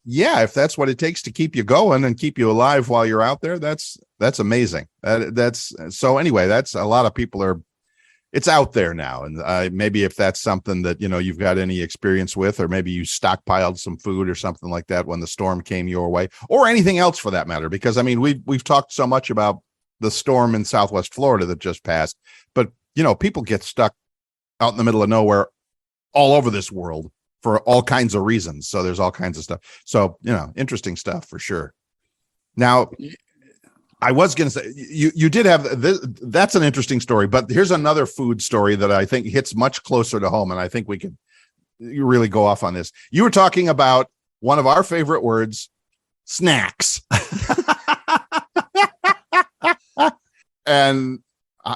If that's what it takes to keep you going and keep you alive while you're out there, that's amazing. That's a lot of people it's out there now. And maybe if that's something that, you've got any experience with, or maybe you stockpiled some food or something like that when the storm came your way, or anything else for that matter, because we've talked so much about the storm in Southwest Florida that just passed, but people get stuck out in the middle of nowhere all over this world for all kinds of reasons. So there's all kinds of stuff. So, interesting stuff for sure. Now, I was going to say, you did have this. That's an interesting story, but here's another food story that I think hits much closer to home. And I think we could really go off on this. You were talking about one of our favorite words, snacks. And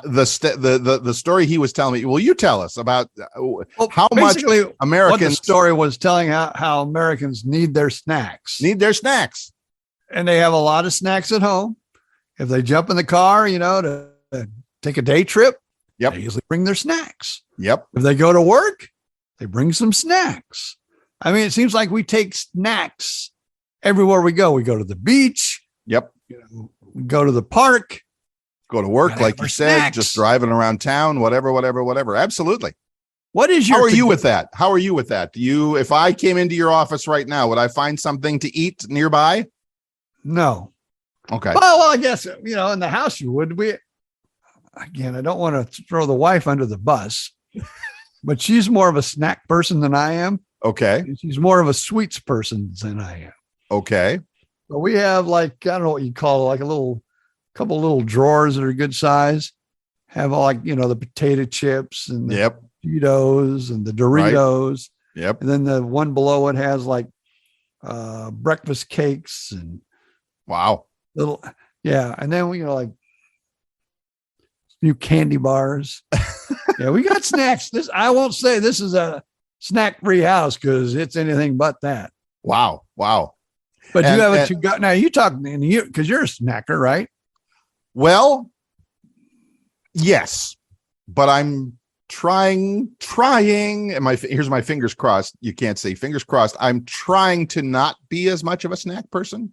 the story he was telling me, well, you tell us about how much Americans. What the story was telling how Americans need their snacks. And they have a lot of snacks at home. If they jump in the car, to take a day trip, they usually bring their snacks. Yep. If they go to work, they bring some snacks. I mean, it seems like we take snacks everywhere we go. We go to the beach. Yep. We go to the park. Go to work, like you said, snacks. Just driving around town, whatever. Absolutely. What is How are you with that? If I came into your office right now, would I find something to eat nearby? No. Okay. Well, I guess, in the house you would. Again, I don't want to throw the wife under the bus, but she's more of a snack person than I am. Okay. And she's more of a sweets person than I am. Okay. So we have I don't know what you call it, like couple little drawers that are good size. Have all the potato chips and the Cheetos and the Doritos. Right. Yep. And then the one below it has breakfast cakes and wow. And then new candy bars. We got snacks. I won't say this is a snack-free house because it's anything but that. Wow. But you have what you got now. You talk because you're a snacker, right? Well, yes, but I'm trying. And here's my fingers crossed. You can't see fingers crossed. I'm trying to not be as much of a snack person.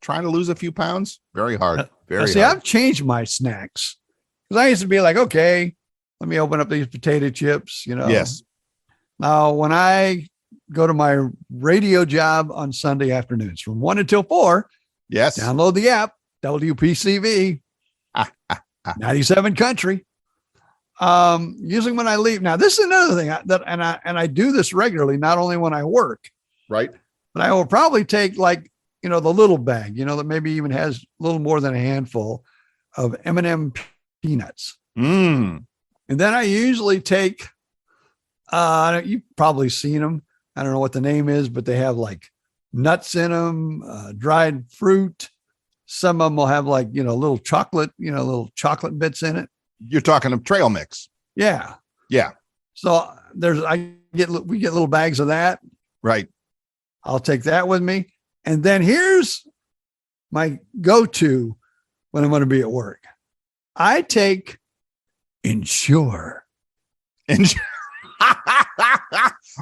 Trying to lose a few pounds. Very hard. Hard. I've changed my snacks because I used to be like, okay, let me open up these potato chips, Yes. Now, when I go to my radio job on Sunday afternoons from 1 until 4, yes, download the app, WPCV, 97 Country. Usually when I leave. Now, this is another thing I do this regularly, not only when I work, right, but I will probably take the little bag, that maybe even has a little more than a handful of M&M peanuts. Mm. And then I usually take, you've probably seen them. I don't know what the name is, but they have nuts in them, dried fruit, Some of them will have like, little chocolate bits in it. You're talking of trail mix. Yeah. Yeah. So we get little bags of that. Right. I'll take that with me. And then here's my go-to when I'm going to be at work. I take Ensure.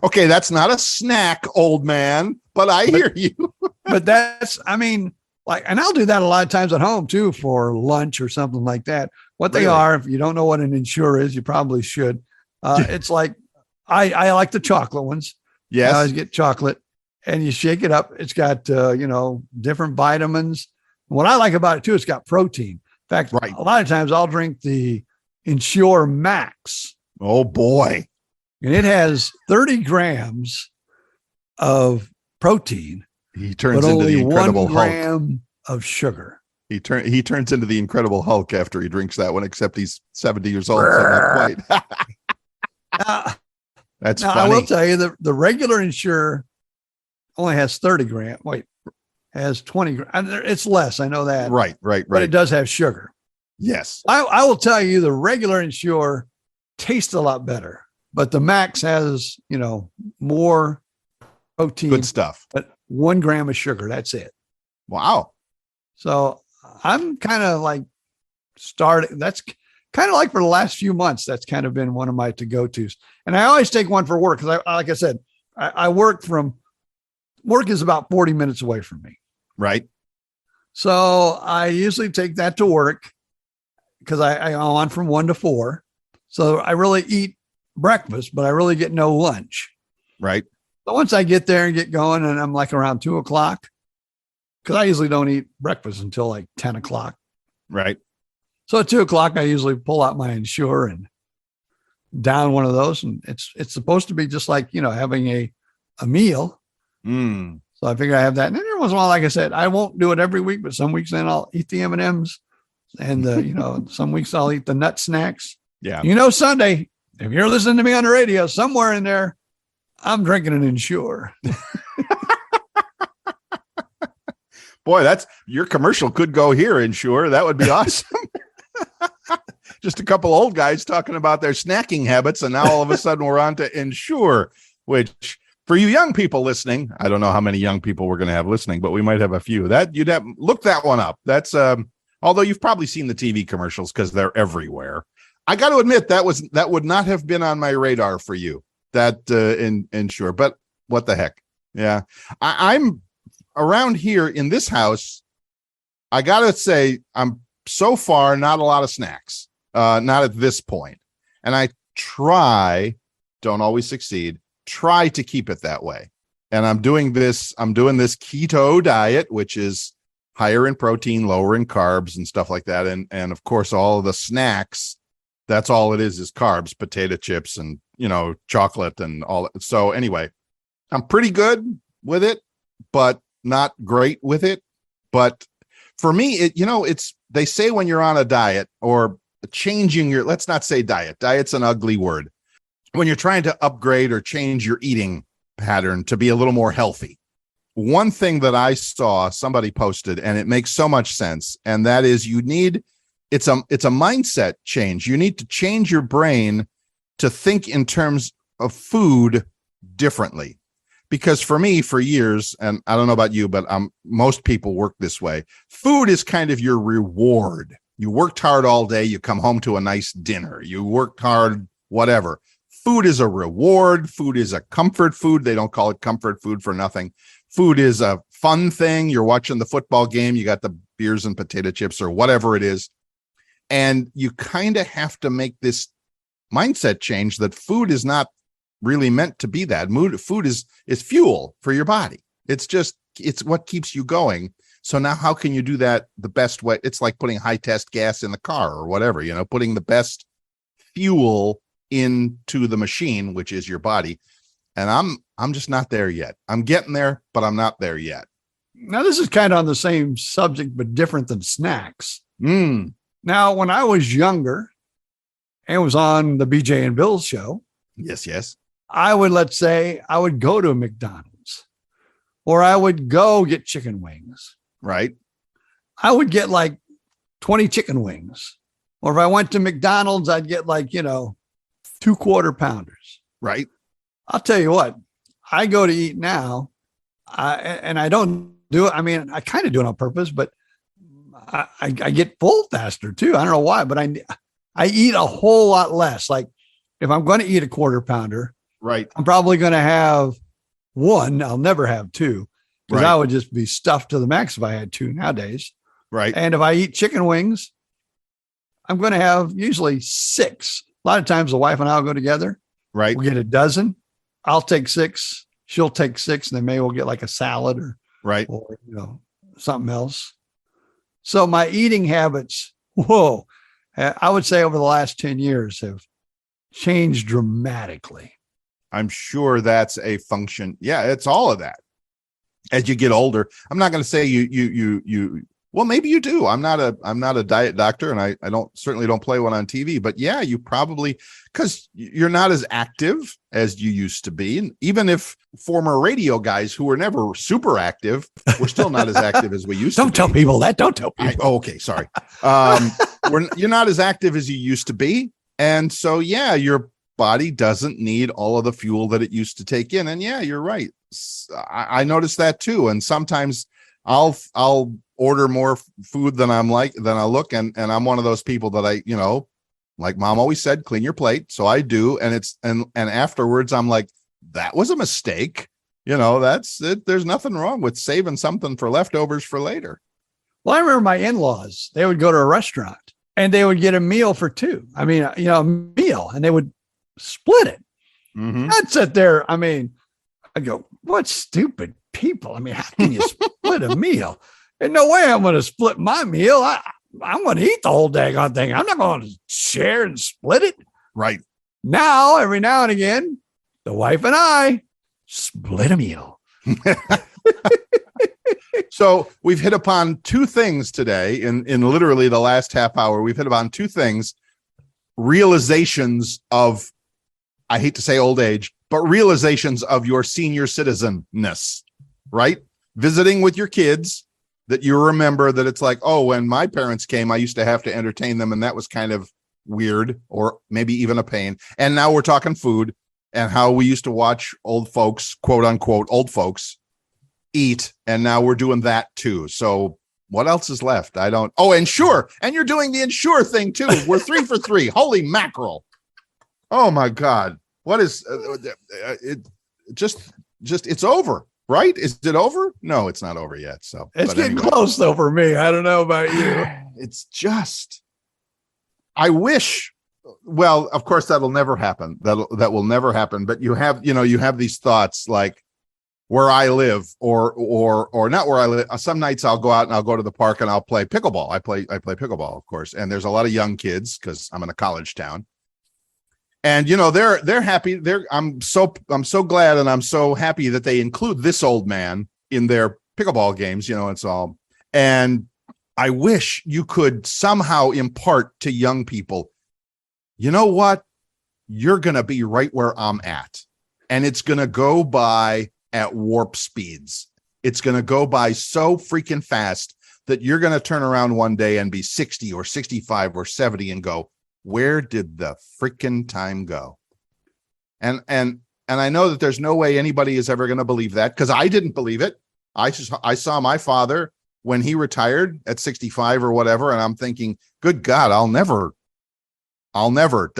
Okay, that's not a snack, old man, but I hear you. But and I'll do that a lot of times at home too for lunch or something like that. What they are, if you don't know what an Ensure is, you probably should. It's like, I like the chocolate ones. Yes. I always get chocolate and you shake it up. It's got, different vitamins. What I like about it too, it's got protein. In fact, a lot of times I'll drink the Ensure Max. Oh boy. And it has 30 grams of protein. He turns into the Incredible 1 gram of sugar. He turns into the Incredible Hulk after he drinks that one, except he's 70 years old, so not quite. That's funny. I will tell you the regular Ensure only has 30 grams. Has 20 grams. It's less. I know that. Right. But it does have sugar. Yes. I will tell you the regular Ensure tastes a lot better, but the Max has, more protein. Good stuff. But 1 gram of sugar. That's it. Wow. So I'm kind of like that's kind of like for the last few months, that's kind of been one of my to-go-tos. And I always take one for work because like I said, I work is about 40 minutes away from me. Right. So I usually take that to work because I'm on from 1 to 4. So I really eat breakfast, but I really get no lunch. Right. So once I get there and get going and I'm like around 2:00, because I usually don't eat breakfast until like 10:00. Right. So at 2:00, I usually pull out my Ensure and down one of those. And it's supposed to be just like, having a meal. Mm. So I figure I have that. And then every once in a while, like I said, I won't do it every week, but some weeks then I'll eat the M&Ms and, some weeks I'll eat the nut snacks. Yeah. Sunday, if you're listening to me on the radio, somewhere in there, I'm drinking an Ensure. Boy, that's your commercial could go here, Ensure. That would be awesome. Just a couple old guys talking about their snacking habits. And now all of a sudden we're on to Ensure, which for you young people listening, I don't know how many young people we're going to have listening, but we might have a few. That you'd have look that one up. That's although you've probably seen the TV commercials because they're everywhere. I got to admit that would not have been on my radar for you. That Ensure, but what the heck? Yeah, I'm around here in this house. I got to say, I'm so far not a lot of snacks, not at this point, and I don't always succeed. Try to keep it that way, and I'm doing this keto diet, which is higher in protein, lower in carbs, and stuff like that, and of course all of the snacks. That's all it is carbs, potato chips, and chocolate and all. So anyway, I'm pretty good with it, but not great with it. But for me, they say when you're on a diet or changing let's not say diet. Diet's an ugly word. When you're trying to upgrade or change your eating pattern to be a little more healthy. One thing that I saw somebody posted, and it makes so much sense, and that is it's a mindset change. You need to change your brain to think in terms of food differently. Because for me, for years, and I don't know about you, but most people work this way. Food is kind of your reward. You worked hard all day. You come home to a nice dinner. You worked hard, whatever. Food is a reward. Food is a comfort food. They don't call it comfort food for nothing. Food is a fun thing. You're watching the football game. You got the beers and potato chips or whatever it is. And you kind of have to make this mindset change that food is not really meant to be that. Food is fuel for your body. It's what keeps you going. So now how can you do that the best way? It's like putting high test gas in the car or whatever, putting the best fuel into the machine, which is your body. And I'm just not there yet. I'm getting there, but I'm not there yet. Now, this is kind of on the same subject, but different than snacks. Now, when I was younger and was on the BJ and Bill's show. Yes. I would go to a McDonald's or I would go get chicken wings. Right. I would get like 20 chicken wings. Or if I went to McDonald's, I'd get like, 2 quarter pounders. Right. I'll tell you what, I go to eat now, and I don't do it. I mean, I kind of do it on purpose, but I get full faster too. I don't know why, but I eat a whole lot less. Like if I'm going to eat a quarter pounder, right, I'm probably going to have one. I'll never have two because I would just be stuffed to the max if I had two nowadays. Right. And if I eat chicken wings, I'm going to have usually 6. A lot of times the wife and I'll go together. Right. We'll get a dozen. I'll take 6. She'll take 6, and then maybe we'll get like a salad or something else. So my eating habits, I would say over the last 10 years have changed dramatically. I'm sure that's a function. Yeah, it's all of that. As you get older, I'm not going to say you. Well, maybe you do. I'm not a diet doctor, and I certainly don't play one on TV. But yeah, you probably, because you're not as active as you used to be. And even if former radio guys who were never super active, we're still not as active as we used to be. Don't tell people that. Don't tell people. Okay, sorry. You're not as active as you used to be, and so yeah, your body doesn't need all of the fuel that it used to take in. And yeah, you're right. I noticed that too. And sometimes I'll order more food than I look. And I'm one of those people that like mom always said, clean your plate. So I do. And and afterwards I'm like, that was a mistake. That's it. There's nothing wrong with saving something for leftovers for later. Well, I remember my in-laws, they would go to a restaurant and they would get a meal for 2. I mean, a meal, and they would split it. Mm-hmm. I'd sit there. I mean, I go, what stupid people. I mean, how can you split a meal? And no way I'm going to split my meal. I'm going to eat the whole daggone thing. I'm not going to share and split it. Right. Now, every now and again, the wife and I split a meal. So we've hit upon 2 things today in literally the last half hour. We've hit upon 2 things, realizations of, I hate to say old age, but realizations of your senior citizenness, right? Visiting with your kids, that you remember that it's like, oh, when my parents came, I used to have to entertain them, and that was kind of weird or maybe even a pain. And now we're talking food and how we used to watch old folks, quote unquote, old folks eat. And now we're doing that too. So what else is left? Ensure. And you're doing the Ensure thing too. We're 3 for 3. Holy mackerel. Oh my God. What is it? It's over. Right? Is it over? No, it's not over yet. So it's getting close though for me. I don't know about you. It's just, I wish, well, of course that'll never happen. That will never happen. But you have these thoughts like where I live or not where I live. Some nights I'll go out and I'll go to the park and I'll play pickleball. I play pickleball, of course. And there's a lot of young kids because I'm in a college town. And they're happy. I'm so glad and I'm so happy that they include this old man in their pickleball games. It's all. And I wish you could somehow impart to young people, you know what? You're going to be right where I'm at, and it's going to go by at warp speeds. It's going to go by so freaking fast that you're going to turn around one day and be 60 or 65 or 70 and go, where did the freaking time go? And I know that there's no way anybody is ever going to believe that, because I didn't believe it. I saw my father when he retired at 65 or whatever, and I'm thinking, good God, I'll never. I'll never.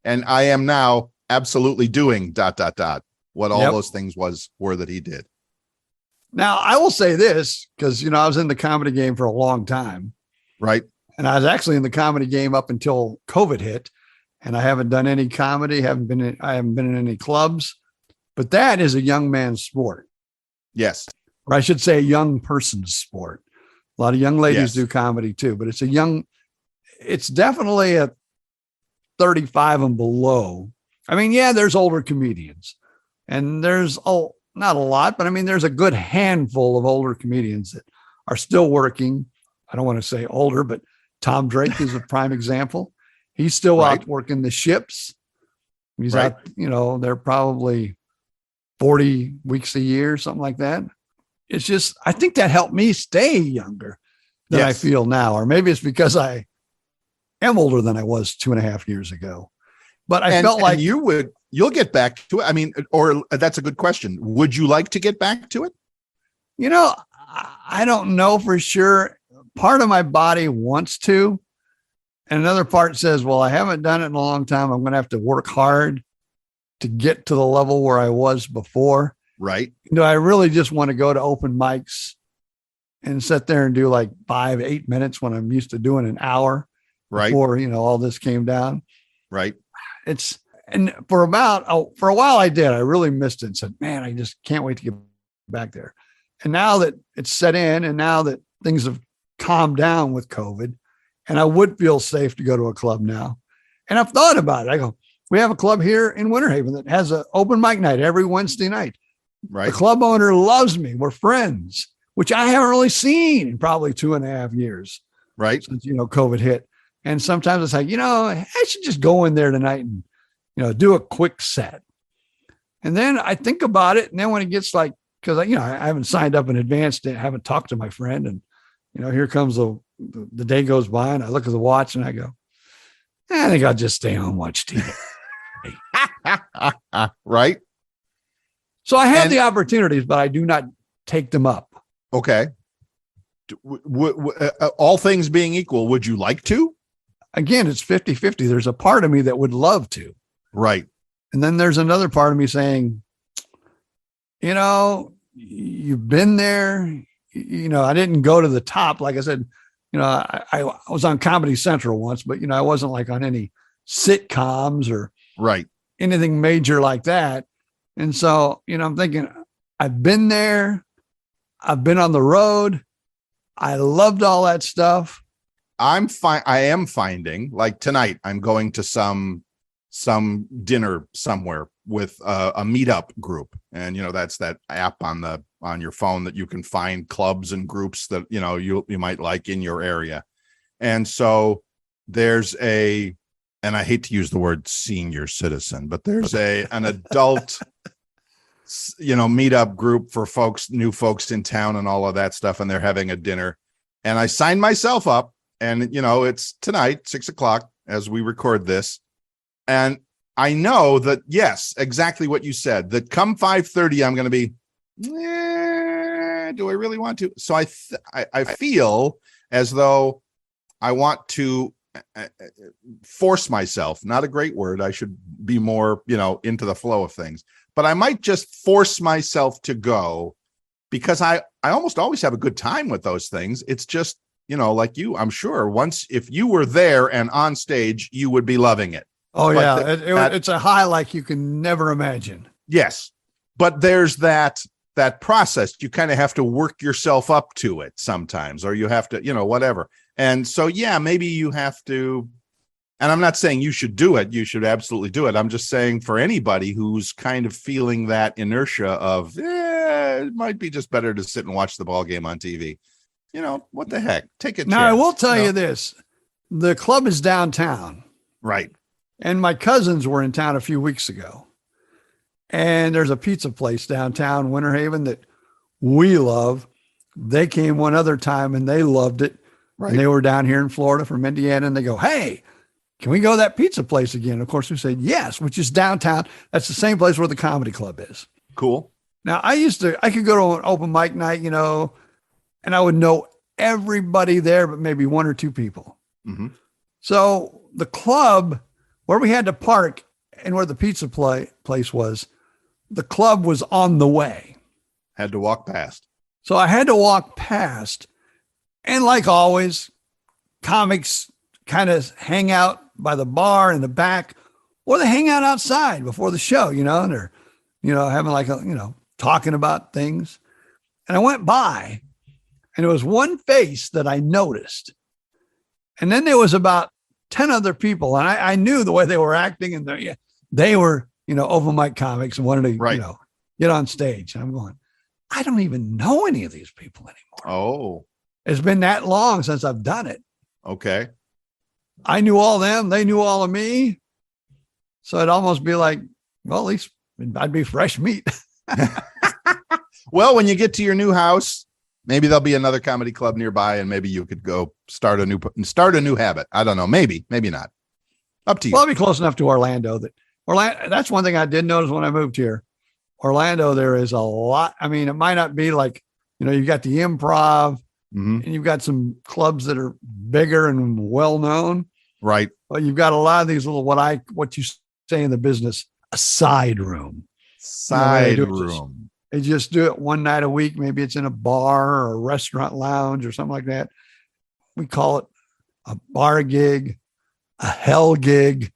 And I am now absolutely doing ... what all those things were that he did. Now, I will say this, because I was in the comedy game for a long time. Right. And I was actually in the comedy game up until COVID hit, and I haven't done any comedy, I haven't been in any clubs, but that is a young man's sport. Yes. Or I should say a young person's sport. A lot of young ladies do comedy too, but it's definitely a 35 and below. I mean, yeah, there's older comedians, and there's not a lot, but I mean, there's a good handful of older comedians that are still working. I don't want to say older, but Tom Drake is a prime example. He's still out working the ships. He's out, they're probably 40 weeks a year, something like that. it's just, I think that helped me stay younger than I feel now. Or maybe it's because I am older than I was 2.5 years ago. But I felt like you'll get back to it. I mean, or that's a good question. Would you like to get back to it? You know, I don't know for sure. Part of my body wants to, and another part says, well, I haven't done it in a long time. I'm going to have to work hard to get to the level where I was before. Right. You know, I really just want to go to open mics and sit there and do like 5-8 minutes when I'm used to doing an hour. Right. Before, you know, all this came down. Right. And for a while I did. I really missed it and said, man, I just can't wait to get back there. And now that it's set in, and now that things have calmed down with COVID, and I would feel safe to go to a club now. And I've thought about it. I go, we have a club here in Winter Haven that has an open mic night every Wednesday night. Right. The club owner loves me. We're friends, which I haven't really seen in probably 2.5 years. Right. Since, you know, COVID hit. And sometimes it's like, you know, I should just go in there tonight and, you know, do a quick set. And then I think about it. And then when it gets like, because, you know, I haven't signed up in advance, I haven't talked to my friend. And, you know, here comes the day goes by and I look at the watch and I go, I think I'll just stay home and watch TV. Right. So I have the opportunities, but I do not take them up. Okay. All things being equal, would you like to? Again, it's 50-50. There's a part of me that would love to. Right. And then there's another part of me saying, you know, you've been there. You know, I didn't go to the top. Like I said, you know, I was on Comedy Central once, but, you know, I wasn't like on any sitcoms or anything major like that. And so, you know, I'm thinking, I've been there. I've been on the road. I loved all that stuff. I am finding, like tonight, I'm going to some dinner somewhere with a meetup group. And, you know, that's that app on your phone that you can find clubs and groups that, you know, you might like in your area. And so there's and I hate to use the word senior citizen, but there's an adult, you know, meetup group for new folks in town and all of that stuff. And they're having a dinner, and I signed myself up. And, you know, it's tonight, 6:00 as we record this. And I know that, yes, exactly what you said, that come 5:30, I'm going to be, do I really want to? So I feel as though I want to force myself, not a great word. I should be more, you know, into the flow of things, but I might just force myself to go, because I almost always have a good time with those things. It's just, you know, like you, I'm sure if you were there and on stage, you would be loving it. Oh, but yeah. It's a high like you can never imagine. Yes. But there's that process. You kind of have to work yourself up to it sometimes, or you have to, you know, whatever. And so, yeah, maybe you have to, and I'm not saying you should do it. You should absolutely do it. I'm just saying for anybody who's kind of feeling that inertia of, it might be just better to sit and watch the ball game on TV. You know, what the heck? Take it. Now, I will tell you this. The club is downtown. Right. And my cousins were in town a few weeks ago. And there's a pizza place downtown Winter Haven that we love. They came one other time and they loved it. Right. And they were down here in Florida from Indiana, and they go, hey, can we go to that pizza place again? Of course, we said yes, which is downtown. That's the same place where the comedy club is. Cool. Now, I could go to an open mic night, you know, and I would know everybody there, but maybe one or two people. Mm-hmm. So the club where we had to park and where the pizza place was, the club was on the way. Had to walk past. So I had to walk past. And like always, comics kind of hang out by the bar in the back, or they hang out outside before the show, you know, and they're, you know, having like a, you know, talking about things. And I went by, and there was one face that I noticed. And then there was about 10 other people. And I knew the way they were acting, and they were, you know, open mic comics and wanted to, you know, get on stage. And I'm going, I don't even know any of these people anymore. Oh, it's been that long since I've done it. Okay. I knew all of them. They knew all of me. So it'd almost be like, well, at least I'd be fresh meat. Well, when you get to your new house, maybe there'll be another comedy club nearby, and maybe you could go start a new habit. I don't know. Maybe not. Up to you. Well, I'll be close enough to Orlando that's one thing I did notice when I moved here. Orlando, there is a lot. I mean, it might not be like, you've got the Improv and you've got some clubs that are bigger and well known. Right. But you've got a lot of these little, what you say in the business, a side room. They just do it one night a week. Maybe it's in a bar or a restaurant lounge or something like that. We call it a bar gig, a hell gig,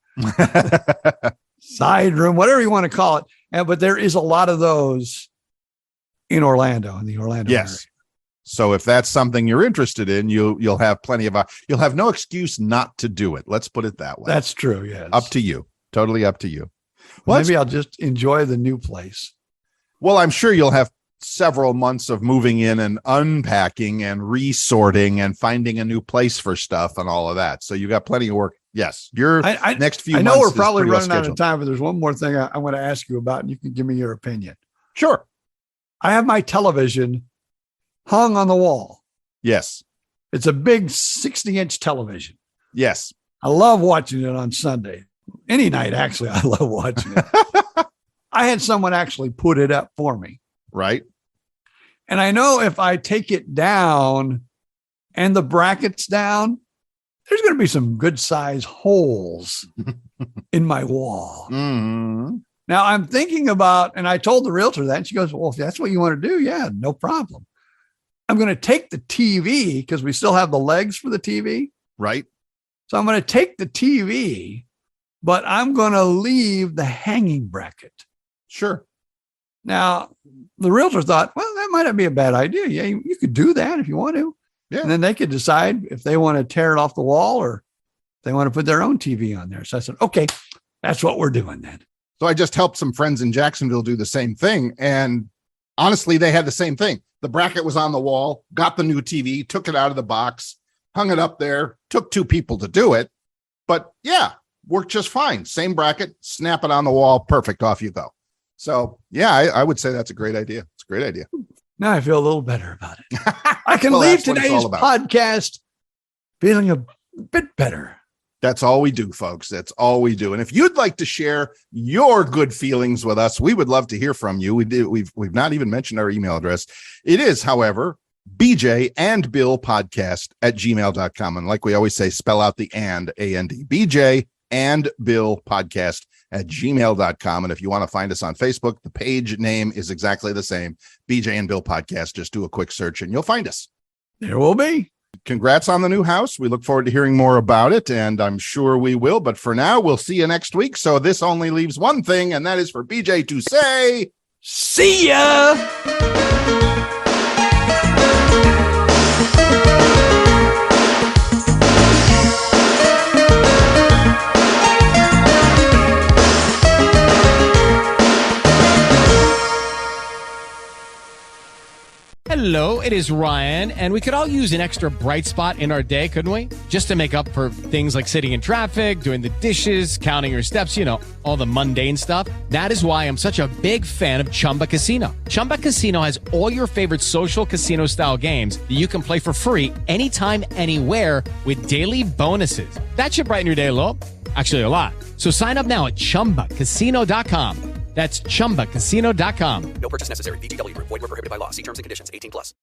side room, whatever you want to call it. But there is a lot of those in Orlando, in the Orlando area. So if that's something you're interested in, you'll have plenty of, you'll have no excuse not to do it. Let's put it that way. That's true. Yes. Up to you. Totally up to you. Well, maybe I'll just enjoy the new place. Well, I'm sure you'll have several months of moving in and unpacking and resorting and finding a new place for stuff and all of that. So you got plenty of work. Yes. Next few months. I know we're probably running out of time, but there's one more thing I want to ask you about, and you can give me your opinion. Sure. I have my television hung on the wall. Yes. It's a big 60-inch television. Yes. I love watching it on Sunday. Any night, actually, I love watching it. I had someone actually put it up for me. Right. And I know if I take it down and the brackets down, there's going to be some good size holes in my wall. Mm-hmm. Now I'm thinking about, and I told the realtor that, and she goes, well, if that's what you want to do, yeah, no problem. I'm going to take the TV because we still have the legs for the TV. Right. So I'm going to take the TV, but I'm going to leave the hanging bracket. Sure. Now, the realtor thought, well, that might not be a bad idea. Yeah, you could do that if you want to. Yeah. And then they could decide if they want to tear it off the wall or they want to put their own TV on there. So I said, okay, that's what we're doing then. So I just helped some friends in Jacksonville do the same thing. And honestly, they had the same thing. The bracket was on the wall, got the new TV, took it out of the box, hung it up there, took 2 people to do it. But yeah, worked just fine. Same bracket, snap it on the wall. Perfect. Off you go. So yeah, I would say that's a great idea. It's a great idea. Now I feel a little better about it. I can leave today's podcast feeling a bit better. That's all we do, folks. That's all we do. And if you'd like to share your good feelings with us, we would love to hear from you. We've not even mentioned our email address. It is, however, bjandbillpodcast@gmail.com. And like we always say, spell out the A-N-D, BJ and Bill podcast @gmail.com. And if you want to find us on Facebook, the page name is exactly the same, BJ and Bill podcast. Just do a quick search and you'll find us. There will be. Congrats on the new house. We look forward to hearing more about it, and I'm sure we will. But for now, we'll see you next week. So this only leaves one thing, and that is for BJ to say, see ya. Hello, it is Ryan, and we could all use an extra bright spot in our day, couldn't we? Just to make up for things like sitting in traffic, doing the dishes, counting your steps, all the mundane stuff. That is why I'm such a big fan of Chumba Casino. Chumba Casino has all your favorite social casino-style games that you can play for free anytime, anywhere with daily bonuses. That should brighten your day a little. Actually, a lot. So sign up now at ChumbaCasino.com. That's ChumbaCasino.com. No purchase necessary. VGW Group. Void where prohibited by law. See terms and conditions. 18+.